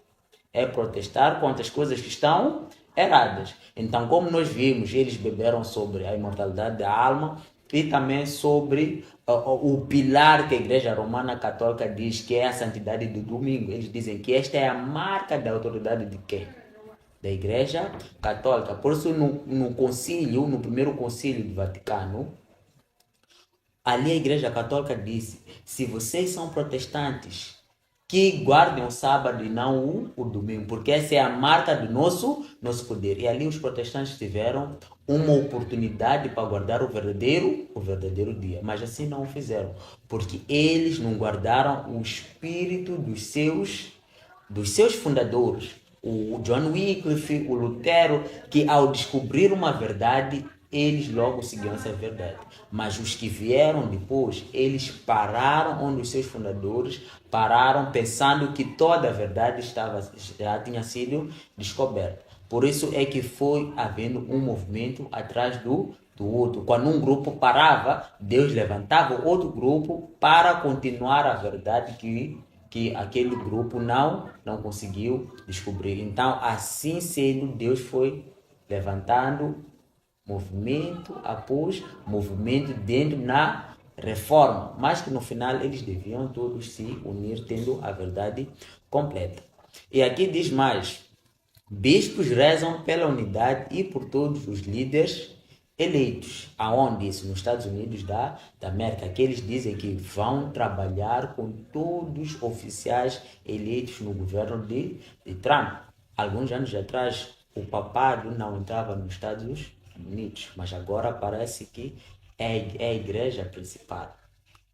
Speaker 1: É protestar contra as coisas que estão erradas. Então, como nós vimos, eles beberam sobre a imortalidade da alma e também sobre o pilar que a Igreja Romana Católica diz que é a santidade do domingo. Eles dizem que esta é a marca da autoridade de quem? Da Igreja Católica. Por isso, no primeiro concílio do Vaticano, ali a Igreja Católica disse: se vocês são protestantes, que guardem o sábado e não o domingo, porque essa é a marca do nosso poder. E ali os protestantes tiveram uma oportunidade para guardar o verdadeiro dia, mas assim não o fizeram, porque eles não guardaram o espírito dos seus fundadores, o John Wycliffe, o Lutero, que ao descobrir uma verdade, eles logo seguiam essa verdade. Mas os que vieram depois, eles pararam onde os seus fundadores pararam, pensando que toda a verdade já tinha sido descoberta. Por isso é que foi havendo um movimento atrás do outro. Quando um grupo parava, Deus levantava outro grupo para continuar a verdade que aquele grupo não conseguiu descobrir. Então, assim sendo, Deus foi levantando movimento após movimento dentro na reforma, mas que no final eles deviam todos se unir tendo a verdade completa. E aqui diz mais: bispos rezam pela unidade e por todos os líderes eleitos. Aonde isso? Nos Estados Unidos da América, que eles dizem que vão trabalhar com todos os oficiais eleitos no governo de Trump. Alguns anos atrás, o papado não entrava nos Estados Unidos, mas agora parece que é a igreja principal,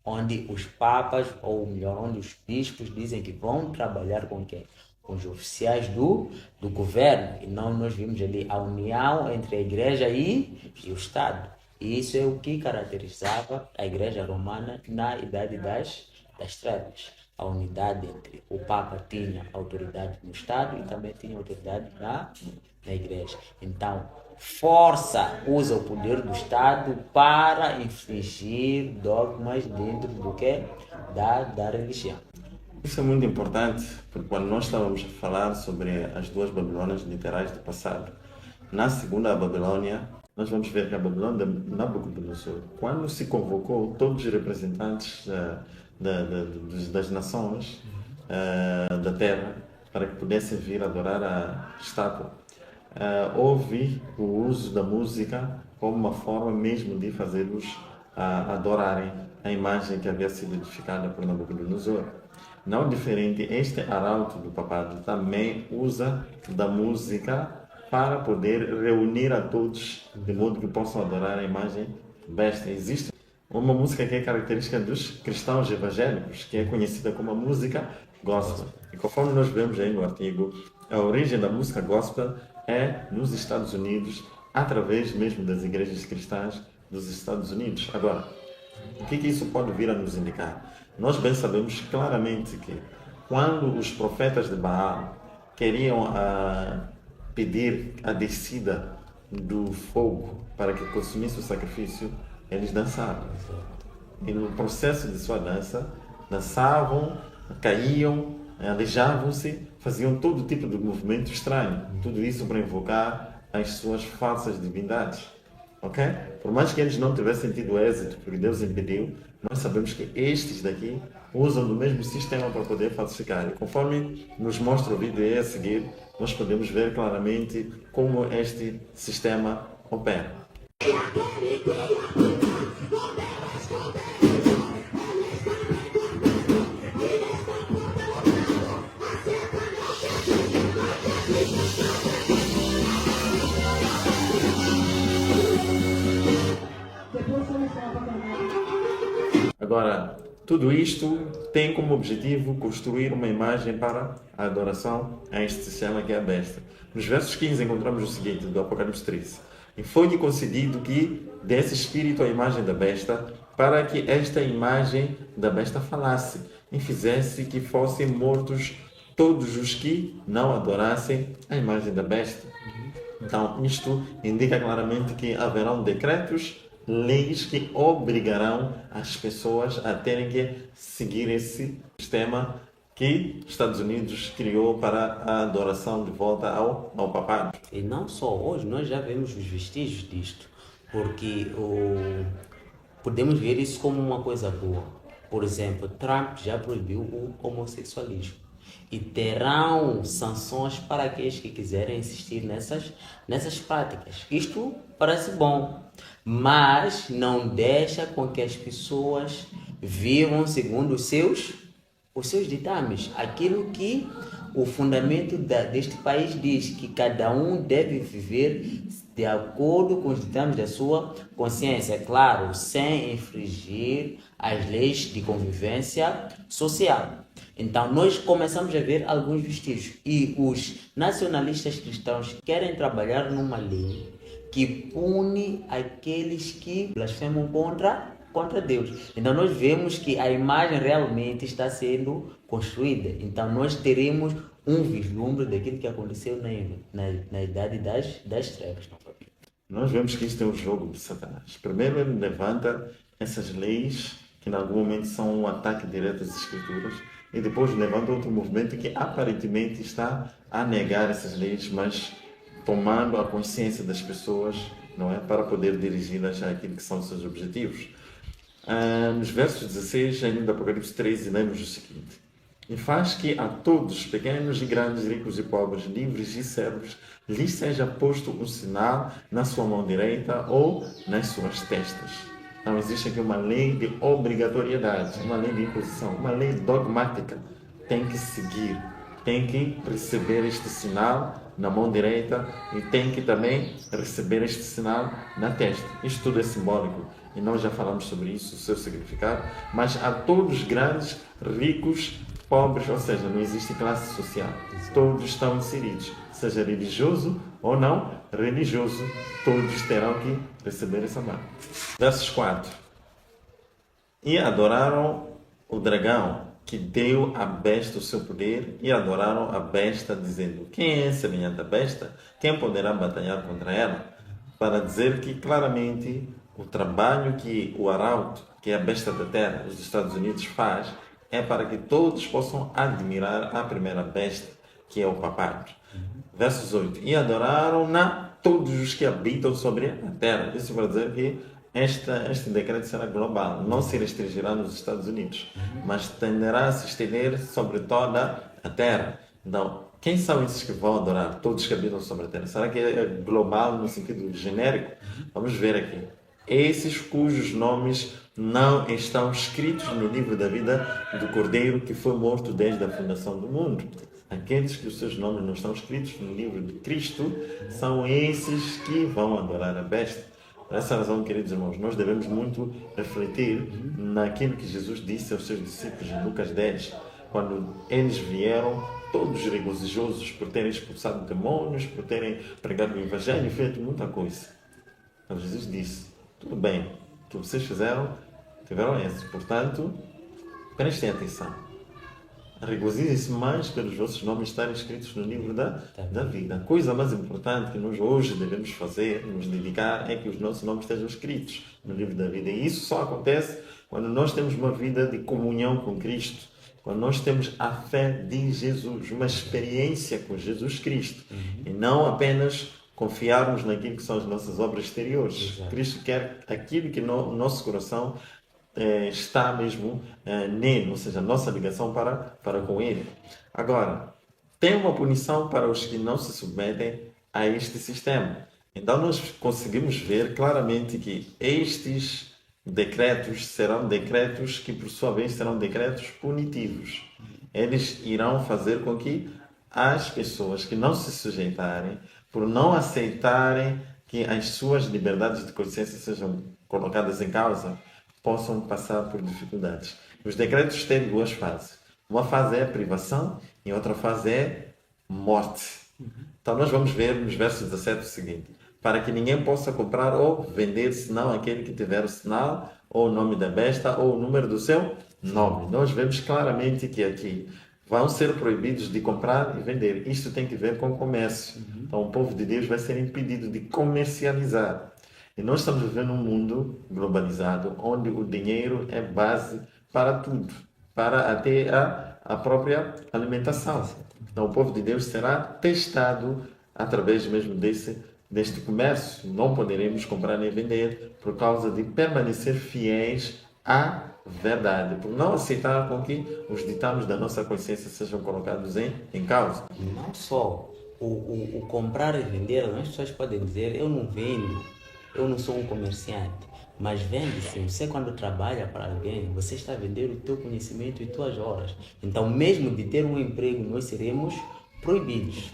Speaker 1: onde os papas, ou melhor, onde os bispos dizem que vão trabalhar com quem? Com os oficiais do governo. E não nós vimos ali a união entre a igreja e o Estado. E isso é o que caracterizava a igreja romana na Idade das Trevas. A unidade entre o Papa tinha autoridade no Estado e também tinha autoridade na igreja. Então, usa o poder do Estado para infringir dogmas dentro do que? Da religião.
Speaker 2: Isso é muito importante, porque quando nós estávamos a falar sobre as duas Babilônias literais do passado, na segunda Babilônia, nós vamos ver que a Babilônia de Nabucodonosor, quando se convocou todos os representantes das nações da terra para que pudessem vir adorar a estátua, houve o uso da música como uma forma mesmo de fazê-los adorarem a imagem que havia sido edificada por Nabucodonosor. Não diferente, este arauto do papado também usa da música para poder reunir a todos, de modo que possam adorar a imagem besta. Existe uma música que é característica dos cristãos evangélicos, que é conhecida como a música gospel. E conforme nós vemos aí no artigo, a origem da música gospel é nos Estados Unidos, através mesmo das igrejas cristãs dos Estados Unidos. Agora, o que isso pode vir a nos indicar? Nós bem sabemos claramente que quando os profetas de Baal queriam pedir a descida do fogo para que consumisse o sacrifício, eles dançavam. E no processo de sua dança, dançavam, caíam, aleijavam-se, faziam todo tipo de movimento estranho. Tudo isso para invocar as suas falsas divindades. Ok? Por mais que eles não tivessem tido êxito, porque Deus impediu, nós sabemos que estes daqui usam do mesmo sistema para poder falsificar. E conforme nos mostra o vídeo a seguir, nós podemos ver claramente como este sistema opera. Agora, tudo isto tem como objetivo construir uma imagem para a adoração a este sistema que é a besta. Nos versos 15 encontramos o seguinte, do Apocalipse 13. E foi-lhe concedido que desse espírito à imagem da besta, para que esta imagem da besta falasse e fizesse que fossem mortos todos os que não adorassem a imagem da besta. Então, isto indica claramente que haverão decretos, leis que obrigarão as pessoas a terem que seguir esse sistema que os Estados Unidos criou para a adoração de volta ao papado.
Speaker 1: E não só hoje, nós já vemos os vestígios disto, porque podemos ver isso como uma coisa boa. Por exemplo, Trump já proibiu o homossexualismo. E terão sanções para aqueles que quiserem insistir nessas práticas. Isto parece bom, mas não deixa com que as pessoas vivam segundo os seus ditames. Aquilo que o fundamento deste país diz, que cada um deve viver de acordo com os ditames da sua consciência, claro, sem infringir as leis de convivência social. Então, nós começamos a ver alguns vestígios. E os nacionalistas cristãos querem trabalhar numa lei que pune aqueles que blasfemam contra Deus. Então, nós vemos que a imagem realmente está sendo construída. Então, nós teremos um vislumbre daquilo que aconteceu na idade das trevas.
Speaker 2: Nós vemos que isto é um jogo de Satanás. Primeiro, ele levanta essas leis que, em algum momento, são um ataque direto às Escrituras. E depois levanta outro movimento que aparentemente está a negar essas leis, mas tomando a consciência das pessoas, não é, para poder dirigi-las àquilo que são os seus objetivos. Nos versos 16, ainda do Apocalipse 13, lemos o seguinte: e faz que a todos, pequenos e grandes, ricos e pobres, livres e servos, lhes seja posto um sinal na sua mão direita ou nas suas testas. Então, existe aqui uma lei de obrigatoriedade, uma lei de imposição, uma lei dogmática. Tem que seguir, tem que receber este sinal na mão direita e tem que também receber este sinal na testa. Isto tudo é simbólico e nós já falamos sobre isso, o seu significado, mas a todos grandes, ricos, pobres, ou seja, não existe classe social. Todos estão inseridos, seja religioso ou não religioso, todos terão que receber essa marca. Versos 4. E adoraram o dragão, que deu à besta o seu poder, e adoraram a besta, dizendo: quem é semelhante à besta? Quem poderá batalhar contra ela? Para dizer que claramente o trabalho que o arauto, que é a besta da terra, os Estados Unidos faz, é para que todos possam admirar a primeira besta, que é o papado. Versos 8. E adoraram-na todos os que habitam sobre a terra. Isso vai dizer que este decreto será global, não se restringirá nos Estados Unidos, mas tenderá a se estender sobre toda a terra. Então, quem são esses que vão adorar? Todos que habitam sobre a terra. Será que é global no sentido genérico? Vamos ver aqui. Esses cujos nomes não estão escritos no livro da vida do Cordeiro que foi morto desde a fundação do mundo. Aqueles que os seus nomes não estão escritos no livro de Cristo são esses que vão adorar a besta. Por essa razão, queridos irmãos, nós devemos muito refletir naquilo que Jesus disse aos seus discípulos em Lucas 10, quando eles vieram todos regozijosos por terem expulsado demônios, por terem pregado o Evangelho e feito muita coisa. Então Jesus disse, tudo bem, o que vocês fizeram, tiveram êxito, portanto, prestem atenção. Regozijem-se mais pelos vossos nomes estarem escritos no livro da vida. A coisa mais importante que nós hoje devemos fazer, nos dedicar, é que os nossos nomes estejam escritos no livro da vida. E isso só acontece quando nós temos uma vida de comunhão com Cristo, quando nós temos a fé de Jesus, uma experiência com Jesus Cristo, e não apenas confiarmos naquilo que são as nossas obras exteriores.
Speaker 1: Exato.
Speaker 2: Cristo quer aquilo que no nosso coração está mesmo nele, ou seja, a nossa ligação para com ele. Agora, tem uma punição para os que não se submetem a este sistema. Então, nós conseguimos ver claramente que estes decretos serão decretos que, por sua vez, serão decretos punitivos. Eles irão fazer com que as pessoas que não se sujeitarem, por não aceitarem que as suas liberdades de consciência sejam colocadas em causa, possam passar por dificuldades. Os decretos têm duas fases. Uma fase é privação e outra fase é morte. Então nós vamos ver nos versos 17 o seguinte: para que ninguém possa comprar ou vender, senão aquele que tiver o sinal, ou o nome da besta, ou o número do seu nome. Nós vemos claramente que aqui vão ser proibidos de comprar e vender. Isto tem que ver com o comércio. Então o povo de Deus vai ser impedido de comercializar. E nós estamos vivendo um mundo globalizado, onde o dinheiro é base para tudo, para até a própria alimentação. Então o povo de Deus será testado através mesmo deste comércio. Não poderemos comprar nem vender por causa de permanecer fiéis à verdade, por não aceitar com que os ditames da nossa consciência sejam colocados em causa.
Speaker 1: Não só o comprar e vender, as pessoas podem dizer, eu não vendo, eu não sou um comerciante, mas vende-se. Você, quando trabalha para alguém, você está vendendo o teu conhecimento e tuas horas. Então, mesmo de ter um emprego, nós seremos proibidos.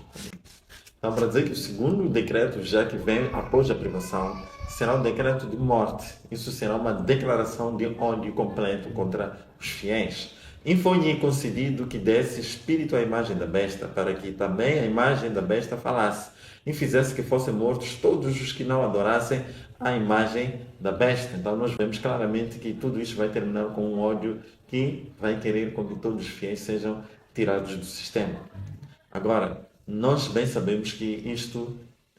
Speaker 2: Então, para dizer que o segundo decreto, já que vem após a privação, será um decreto de morte. Isso será uma declaração de ódio completo contra os fiéis. E foi-lhe concedido que desse espírito à imagem da besta, para que também a imagem da besta falasse, e fizesse que fossem mortos todos os que não adorassem a imagem da besta. Então nós vemos claramente que tudo isso vai terminar com um ódio que vai querer com que todos os fiéis sejam tirados do sistema. Agora, nós bem sabemos que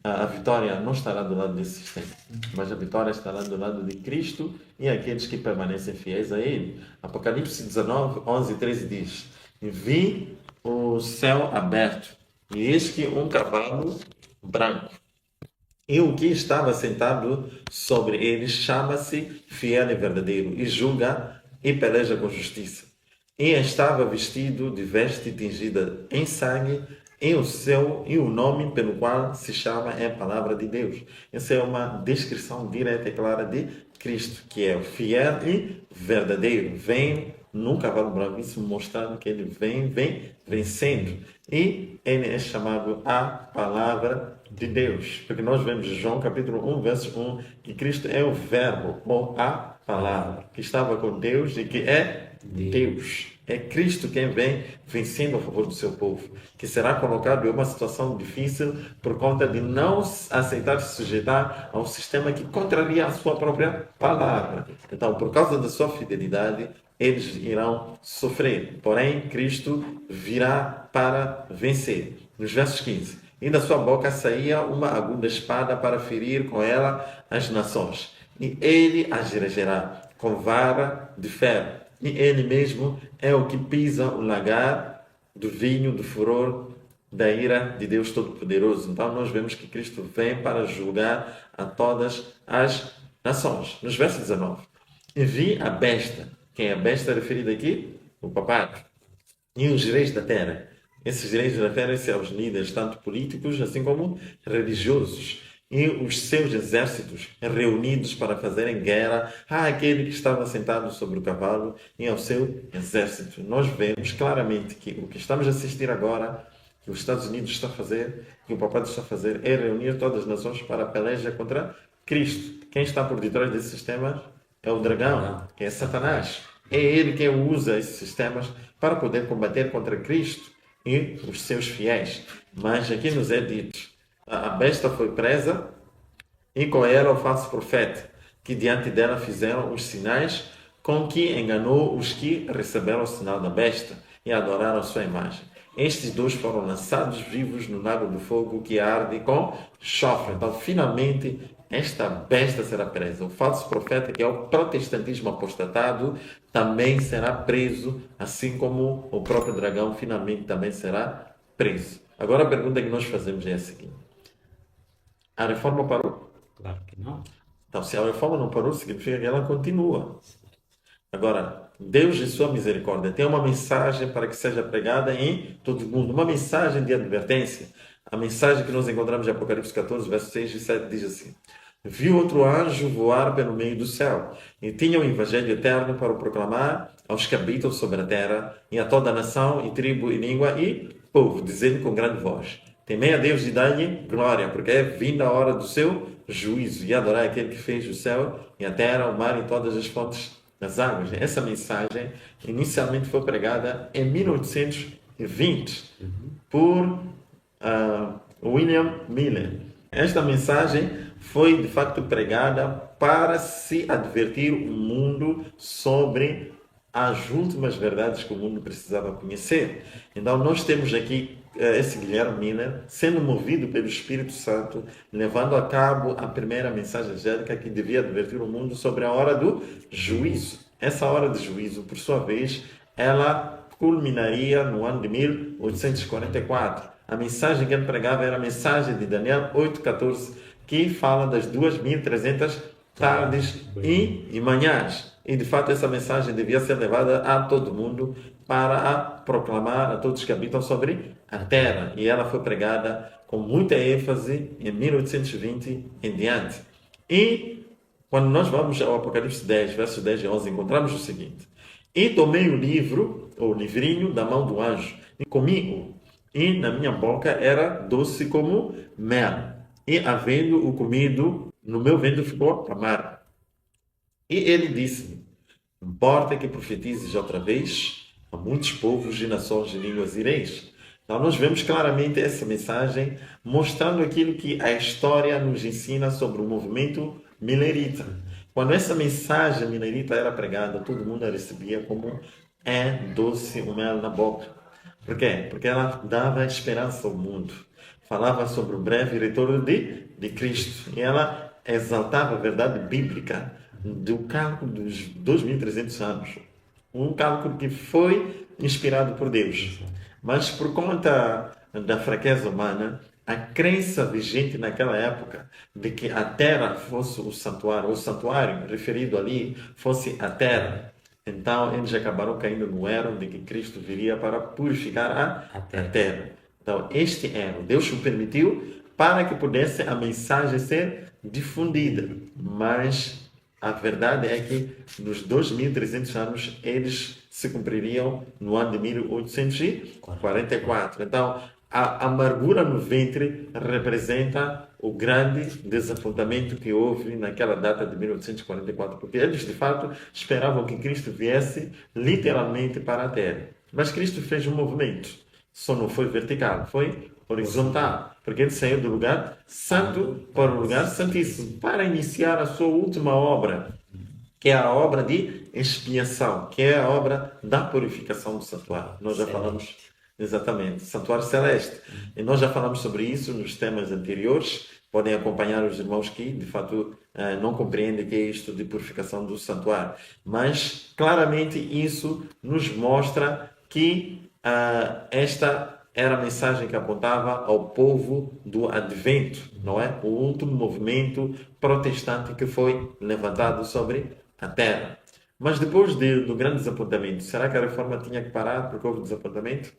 Speaker 2: a vitória não estará do lado desse sistema, mas a vitória estará do lado de Cristo e aqueles que permanecem fiéis a Ele. Apocalipse 19, 11 e 13 diz: vi o céu aberto, e eis que um cavalo branco, e o que estava sentado sobre ele chama-se Fiel e Verdadeiro, e julga e peleja com justiça. E estava vestido de veste tingida em sangue, e o nome pelo qual se chama é a Palavra de Deus. Essa é uma descrição direta e clara de Cristo, que é fiel e verdadeiro. Vem num cavalo branco, isso mostrando que ele vem vencendo. E ele é chamado a Palavra de Deus. Porque nós vemos em João capítulo 1, verso 1, que Cristo é o Verbo, ou a Palavra, que estava com Deus e que é Deus. É Cristo quem vem vencendo a favor do seu povo, que será colocado em uma situação difícil por conta de não aceitar se sujeitar a um sistema que contraria a sua própria palavra. Então, por causa da sua fidelidade, eles irão sofrer. Porém, Cristo virá para vencer. Nos versos 15. E da sua boca saía uma aguda espada para ferir com ela as nações. E ele as regerá com vara de ferro. E ele mesmo é o que pisa o lagar do vinho, do furor, da ira de Deus Todo-Poderoso. Então nós vemos que Cristo vem para julgar a todas as nações. Nos versos 19. E vi a besta. Quem é a besta referida aqui? O papado. E os reis da terra. Esses reis referem-se aos líderes, tanto políticos assim como religiosos, e os seus exércitos reunidos para fazerem guerra àquele que estava sentado sobre o cavalo e ao seu exército. Nós vemos claramente que o que estamos a assistir agora, que os Estados Unidos está a fazer, que o Papado está a fazer, é reunir todas as nações para a peleja contra Cristo. Quem está por detrás desse sistema é o dragão, que é Satanás. É ele que usa esses sistemas para poder combater contra Cristo e os seus fiéis. Mas aqui nos é dito, a besta foi presa e com ela o falso profeta, que diante dela fizeram os sinais com que enganou os que receberam o sinal da besta e adoraram sua imagem. Estes dois foram lançados vivos no lago do fogo que arde com chofre. Então, finalmente, esta besta será presa. O falso profeta, que é o protestantismo apostatado, também será preso, assim como o próprio dragão finalmente também será preso. Agora a pergunta que nós fazemos é a seguinte: a reforma parou?
Speaker 1: Claro que não.
Speaker 2: Então, se a reforma não parou, significa que ela continua. Agora, Deus, em sua misericórdia, tem uma mensagem para que seja pregada em todo o mundo, uma mensagem de advertência. A mensagem que nós encontramos em Apocalipse 14, versos 6 e 7 diz assim: viu outro anjo voar pelo meio do céu, e tinha o evangelho eterno para o proclamar aos que habitam sobre a terra, e a toda a nação, e tribo, e língua, e povo, dizendo com grande voz: temei a Deus e dai-lhe glória, porque é vinda a hora do seu juízo, e adorai aquele que fez o céu, e a terra, o mar, e todas as fontes das águas. Essa mensagem inicialmente foi pregada em 1820 por William Miller. Esta mensagem foi de facto pregada para se advertir o mundo sobre as últimas verdades que o mundo precisava conhecer. Então nós temos aqui esse Guilherme Miller sendo movido pelo Espírito Santo, levando a cabo a primeira mensagem angélica que devia advertir o mundo sobre a hora do juízo. Essa hora de juízo, por sua vez, ela culminaria no ano de 1844. A mensagem que ele pregava era a mensagem de Daniel 8,14, que fala das 2.300 tardes e manhãs. E, de fato, essa mensagem devia ser levada a todo mundo para a proclamar a todos que habitam sobre a terra. E ela foi pregada com muita ênfase em 1820 em diante. E, quando nós vamos ao Apocalipse 10, versos 10 e 11, encontramos o seguinte: e tomei o livro, ou livrinho, da mão do anjo, e comi-o, e na minha boca era doce como mel. E, havendo-o comido, no meu ventre ficou amargo. E ele disse-me: importa que profetizes outra vez a muitos povos e nações e línguas ireis. Então nós vemos claramente essa mensagem mostrando aquilo que a história nos ensina sobre o movimento milerita. Quando essa mensagem milerita era pregada, todo mundo a recebia como doce o mel na boca. Por quê? Porque ela dava esperança ao mundo. Falava sobre o breve retorno de Cristo. E ela exaltava a verdade bíblica do cálculo dos 2.300 anos. Um cálculo que foi inspirado por Deus. Mas por conta da fraqueza humana, a crença vigente naquela época de que a terra fosse o santuário referido ali fosse a terra. Então eles acabaram caindo no erro de que Cristo viria para purificar a terra. Então este erro Deus o permitiu para que pudesse a mensagem ser difundida. Mas a verdade é que nos 2.300 anos eles se cumpririam no ano de 1844. Então, a amargura no ventre representa o grande desapontamento que houve naquela data de 1844, porque eles, de fato, esperavam que Cristo viesse literalmente para a Terra. Mas Cristo fez um movimento, só não foi vertical, foi horizontal, porque ele saiu do lugar santo para o lugar santíssimo, para iniciar a sua última obra, que é a obra de expiação, que é a obra da purificação do santuário. Nós já falamos, exatamente, santuário celeste. E nós já falamos sobre isso nos temas anteriores. Podem acompanhar os irmãos que, de fato, não compreendem o que é isto de purificação do santuário. Mas, claramente, isso nos mostra que esta era a mensagem que apontava ao povo do Advento, não é? O último movimento protestante que foi levantado sobre a terra. Mas depois do grande desapontamento, será que a reforma tinha que parar porque houve desapontamento?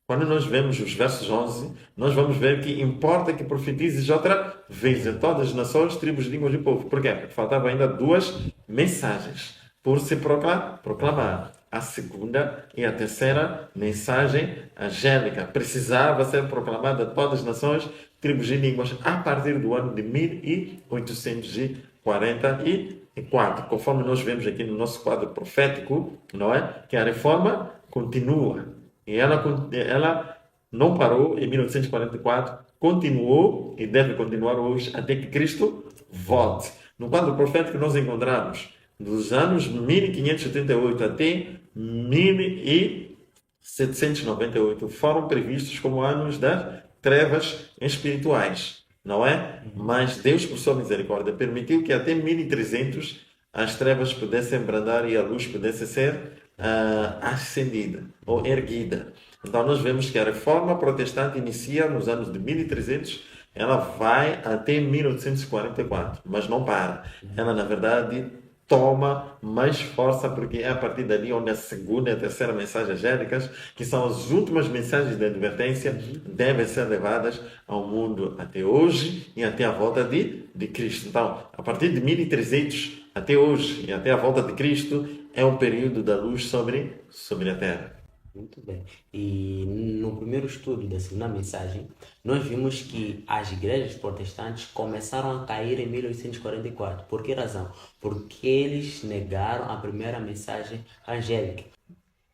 Speaker 2: Quando nós vemos os versos 11, nós vamos ver que importa que profetizes outra vez a todas as nações, tribos, línguas e povo. Por quê? Porque faltavam ainda duas mensagens por se proclamar. A segunda e a terceira mensagem angélica precisava ser proclamada a todas as nações, tribos e línguas a partir do ano de 1844, conforme nós vemos aqui no nosso quadro profético, não é? Que a reforma continua. E ela não parou em 1844, continuou e deve continuar hoje até que Cristo volte. No quadro profético nós encontramos dos anos 1578 até 1798 foram previstos como anos das trevas espirituais, não é? Mas Deus, por sua misericórdia, permitiu que até 1300 as trevas pudessem brandar e a luz pudesse ser ascendida ou erguida. Então nós vemos que a reforma protestante inicia nos anos de 1300, ela vai até 1844, mas não para. Ela, na verdade, toma mais força, porque é a partir dali onde a segunda e a terceira mensagem angélicas, que são as últimas mensagens de advertência, devem ser levadas ao mundo até hoje e até a volta de Cristo. Então, a partir de 1300 até hoje e até a volta de Cristo, é um período da luz sobre a Terra.
Speaker 1: Muito bem. E no primeiro estudo da segunda mensagem, nós vimos que as igrejas protestantes começaram a cair em 1844. Por que razão? Porque eles negaram a primeira mensagem angélica.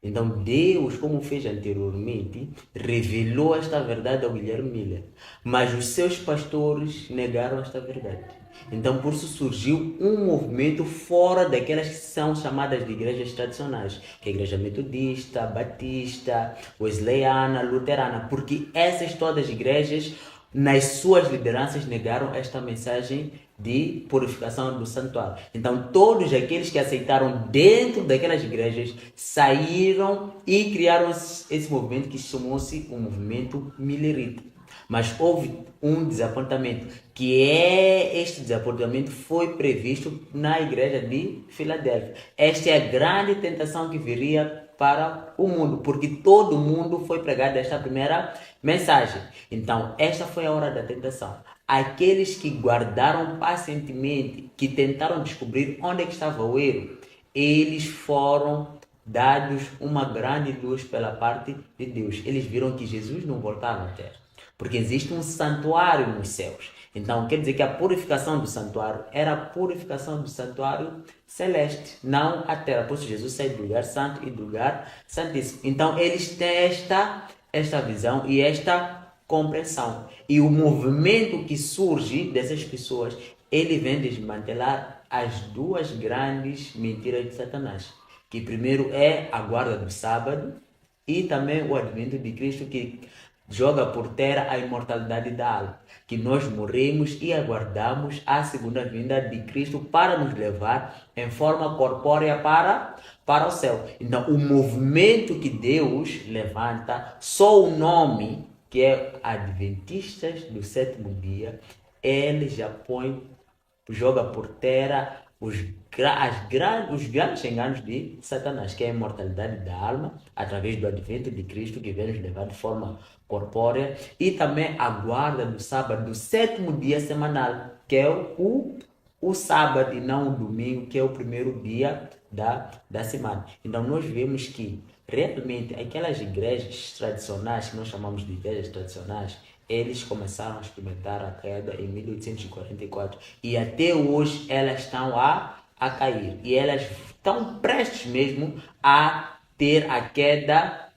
Speaker 1: Então Deus, como fez anteriormente, revelou esta verdade ao Guilherme Miller. Mas os seus pastores negaram esta verdade. Então por isso surgiu um movimento fora daquelas que são chamadas de igrejas tradicionais, que é a igreja metodista, batista, wesleyana, luterana, porque essas todas as igrejas, nas suas lideranças, negaram esta mensagem de purificação do santuário. Então todos aqueles que aceitaram dentro daquelas igrejas saíram e criaram esse movimento que chamou-se o movimento millerita. Mas houve um desapontamento, este desapontamento foi previsto na igreja de Filadélfia. Esta é a grande tentação que viria para o mundo, porque todo mundo foi pregado esta primeira mensagem. Então, esta foi a hora da tentação. Aqueles que guardaram pacientemente, que tentaram descobrir onde é que estava o erro, eles foram dados uma grande luz pela parte de Deus. Eles viram que Jesus não voltava à terra, porque existe um santuário nos céus. Então, quer dizer que a purificação do santuário era a purificação do santuário celeste, não a terra. Por isso, Jesus sai do lugar santo e do lugar santíssimo. Então, eles têm esta visão e esta compreensão. E o movimento que surge dessas pessoas, ele vem desmantelar as duas grandes mentiras de Satanás. Que primeiro é a guarda do sábado e também o advento de Cristo, que joga por terra a imortalidade da alma, que nós morremos e aguardamos a segunda vinda de Cristo para nos levar em forma corpórea para o céu. Então, o movimento que Deus levanta, só o nome, que é Adventistas do Sétimo Dia, ele já joga por terra os grandes enganos de Satanás, que é a imortalidade da alma, através do advento de Cristo, que vem nos levar de forma corpórea, e também a guarda do sábado, do sétimo dia semanal, que é o sábado e não o domingo, que é o primeiro dia da semana. Então nós vemos que realmente aquelas igrejas tradicionais, que nós chamamos de igrejas tradicionais, eles começaram a experimentar a queda em 1844 e até hoje elas estão a cair, e elas estão prestes mesmo a ter a queda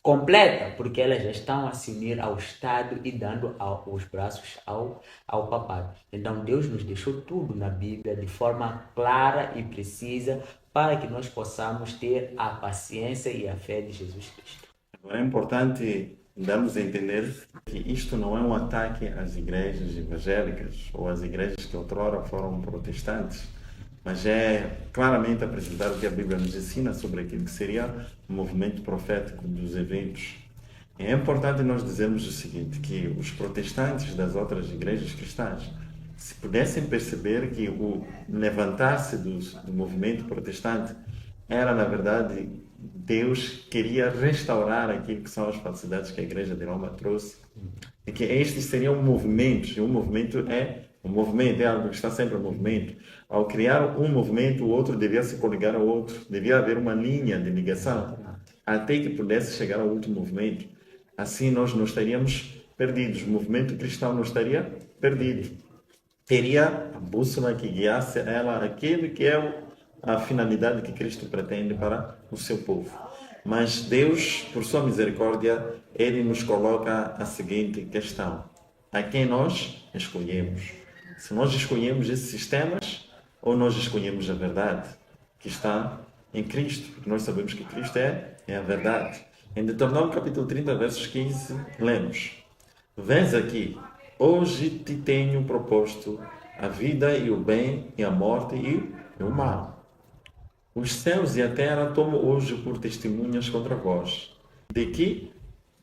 Speaker 1: completa, porque elas já estão a se unir ao Estado e dando os braços ao papado. Então Deus nos deixou tudo na Bíblia de forma clara e precisa para que nós possamos ter a paciência e a fé de Jesus Cristo.
Speaker 2: Agora é importante darmos a entender que isto não é um ataque às igrejas evangélicas ou às igrejas que outrora foram protestantes, mas é claramente apresentar o que a Bíblia nos ensina sobre aquilo que seria o movimento profético dos eventos. É importante nós dizermos o seguinte, que os protestantes das outras igrejas cristãs, se pudessem perceber que o levantar-se do movimento protestante era, na verdade, Deus queria restaurar aquilo que são as falsidades que a Igreja de Roma trouxe. E que estes seriam movimentos, e um movimento é algo que está sempre em movimento. Ao criar um movimento, o outro devia se coligar ao outro, devia haver uma linha de ligação, até que pudesse chegar ao último movimento. Assim nós não estaríamos perdidos, o movimento cristão não estaria perdido. Teria a bússola que guiasse ela aquilo que é a finalidade que Cristo pretende para o seu povo. Mas Deus, por sua misericórdia, Ele nos coloca a seguinte questão: a quem nós escolhemos? Se nós escolhemos esses sistemas ou nós escolhemos a verdade que está em Cristo, porque nós sabemos que Cristo é a verdade. Em Deuteronômio capítulo 30, versos 15, lemos: Vês aqui, hoje te tenho proposto a vida e o bem e a morte e o mal. Os céus e a terra tomo hoje por testemunhas contra vós, de que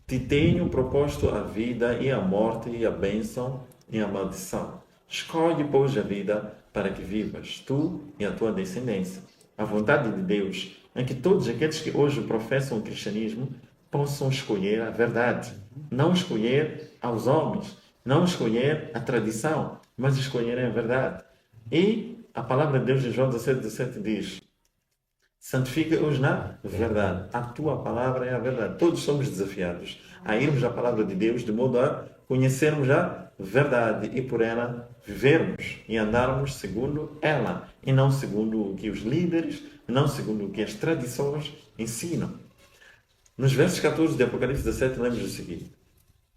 Speaker 2: te tenho proposto a vida e a morte e a bênção e a maldição. Escolhe, pois, a vida para que vivas, tu e a tua descendência. A vontade de Deus é que todos aqueles que hoje professam o cristianismo possam escolher a verdade. Não escolher aos homens, não escolher a tradição, mas escolher a verdade. E a palavra de Deus em João 17 diz: santifica-os na verdade. A tua palavra é a verdade. Todos somos desafiados a irmos à palavra de Deus de modo a conhecermos a verdade e por ela vivermos e andarmos segundo ela e não segundo o que os líderes, não segundo o que as tradições ensinam. Nos versos 14 de Apocalipse 17 lemos o seguinte: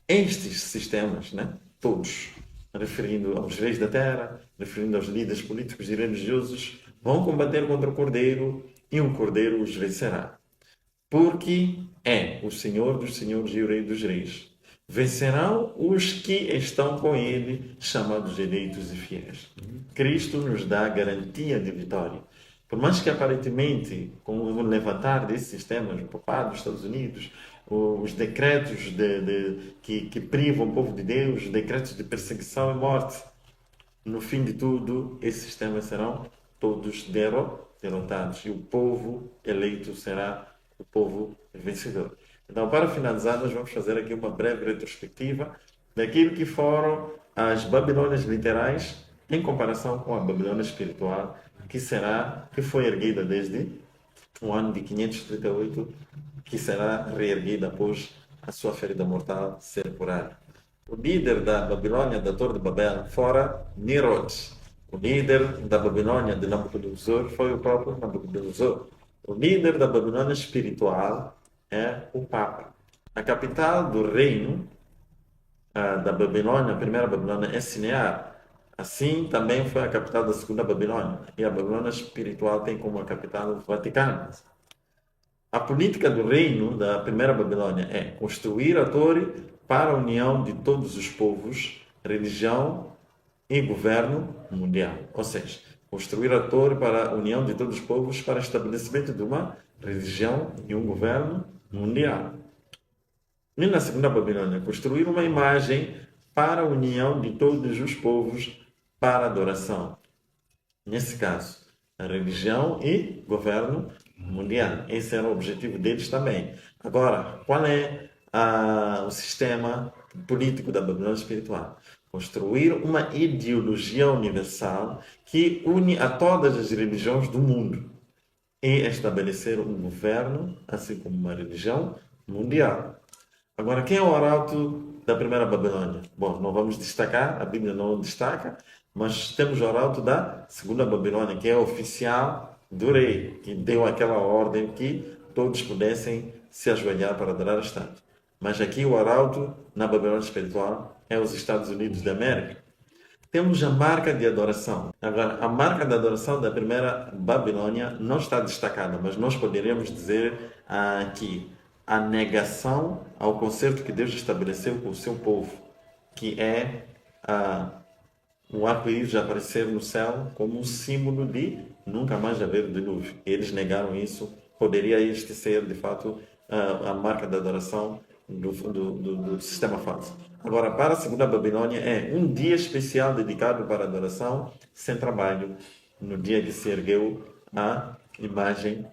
Speaker 2: estes sistemas, todos, referindo aos reis da terra, referindo aos líderes políticos e religiosos, vão combater contra o Cordeiro e o Cordeiro os vencerá. Porque é o Senhor dos senhores e o Rei dos reis. Vencerão os que estão com ele, chamados eleitos e fiéis. Cristo nos dá a garantia de vitória. Por mais que aparentemente, com o levantar desses sistemas, o papado dos Estados Unidos, os decretos que privam o povo de Deus, os decretos de perseguição e morte, no fim de tudo, esses sistemas serão todos derrotados e o povo eleito será o povo vencedor. Então, para finalizar, nós vamos fazer aqui uma breve retrospectiva daquilo que foram as Babilônias literais em comparação com a Babilônia espiritual, que foi erguida desde o ano de 538, que será reerguida após a sua ferida mortal ser curada. O líder da Babilônia, da Torre de Babel, fora Nimrod. O líder da Babilônia de Nabucodonosor foi o próprio Nabucodonosor. O líder da Babilônia espiritual é o Papa. A capital do reino da Babilônia, a primeira Babilônia, é Sinear. Assim também foi a capital da segunda Babilônia. E a Babilônia espiritual tem como a capital o Vaticano. A política do reino da primeira Babilônia é construir a torre para a união de todos os povos, religião e governo mundial. Ou seja, construir a torre para a união de todos os povos para o estabelecimento de uma religião e um governo mundial. E na segunda Babilônia, construir uma imagem para a união de todos os povos para adoração. Nesse caso, a religião e governo mundial. Esse era o objetivo deles também. Agora, qual é o sistema político da Babilônia espiritual? Construir uma ideologia universal que une a todas as religiões do mundo e estabelecer um governo, assim como uma religião mundial. Agora, quem é o arauto da primeira Babilônia? Bom, não vamos destacar, a Bíblia não destaca, mas temos o arauto da segunda Babilônia, que é oficial do rei, que deu aquela ordem que todos pudessem se ajoelhar para adorar a estátua. Mas aqui o arauto na Babilônia espiritual é os Estados Unidos da América. Temos a marca de adoração. Agora, a marca de adoração da primeira Babilônia não está destacada, mas nós poderíamos dizer que a negação ao concerto que Deus estabeleceu com o seu povo, que é o arco-íris aparecer no céu como um símbolo de nunca mais haver dilúvio. Eles negaram isso. Poderia este ser, de fato, a marca da adoração do sistema falso. Agora, para a segunda Babilônia, é um dia especial dedicado para adoração, sem trabalho, no dia que se ergueu a imagem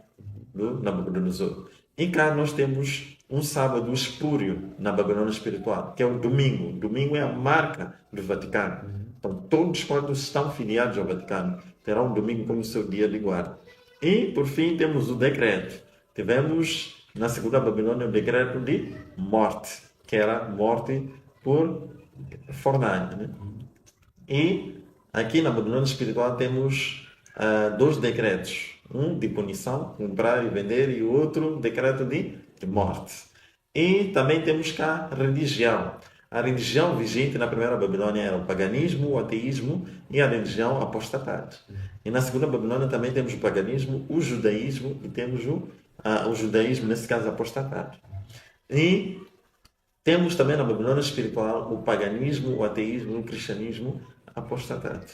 Speaker 2: do Nabucodonosor. E cá nós temos um sábado espúrio na Babilônia espiritual, que é o domingo. Domingo é a marca do Vaticano. Então, todos quantos estão filiados ao Vaticano terão o domingo como seu dia de guarda. E, por fim, temos o decreto. Tivemos na segunda Babilônia o decreto de morte, que era morte por fornalha, né? E aqui na Babilônia espiritual temos dois decretos. Um de punição, comprar e vender, e o outro decreto de morte. E também temos cá religião. A religião vigente na primeira Babilônia era o paganismo, o ateísmo e a religião apostatada. E na segunda Babilônia também temos o paganismo, o judaísmo e temos o judaísmo, nesse caso, apostatado. E temos também na Babilônia espiritual o paganismo, o ateísmo e o cristianismo apostatado.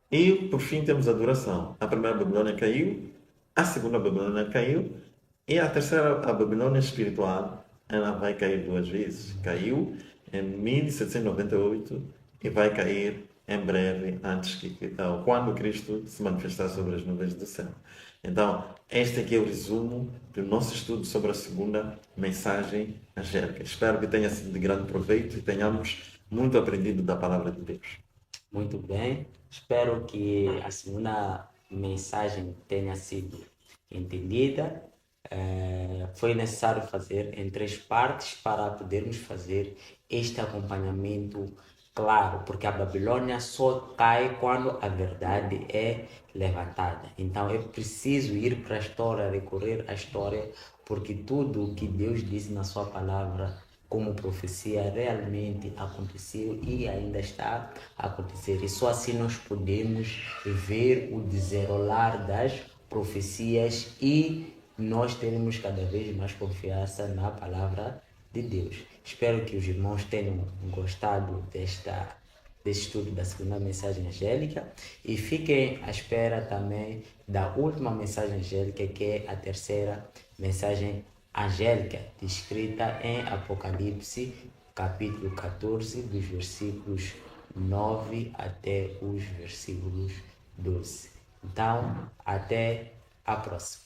Speaker 2: E, por fim, temos a adoração. A primeira Babilônia caiu, a segunda Babilônia caiu, e a terceira, a Babilônia espiritual, ela vai cair duas vezes. Caiu em 1798 e vai cair em breve, quando Cristo se manifestar sobre as nuvens do céu. Então, este aqui é o resumo do nosso estudo sobre a segunda mensagem angélica. Espero que tenha sido de grande proveito e tenhamos muito aprendido da palavra de Deus.
Speaker 1: Muito bem. Espero que a segunda mensagem tenha sido entendida. Foi necessário fazer em 3 partes para podermos fazer este acompanhamento claro, porque a Babilônia só cai quando a verdade é levantada. Então é preciso ir para a história, recorrer à história, porque tudo o que Deus disse na sua palavra como profecia realmente aconteceu e ainda está a acontecer. E só assim nós podemos ver o desenrolar das profecias e nós teremos cada vez mais confiança na palavra de Deus. Espero que os irmãos tenham gostado desse estudo da segunda mensagem angélica e fiquem à espera também da última mensagem angélica, que é a terceira mensagem angélica, descrita em Apocalipse, capítulo 14, dos versículos 9 até os versículos 12. Então, até a próxima.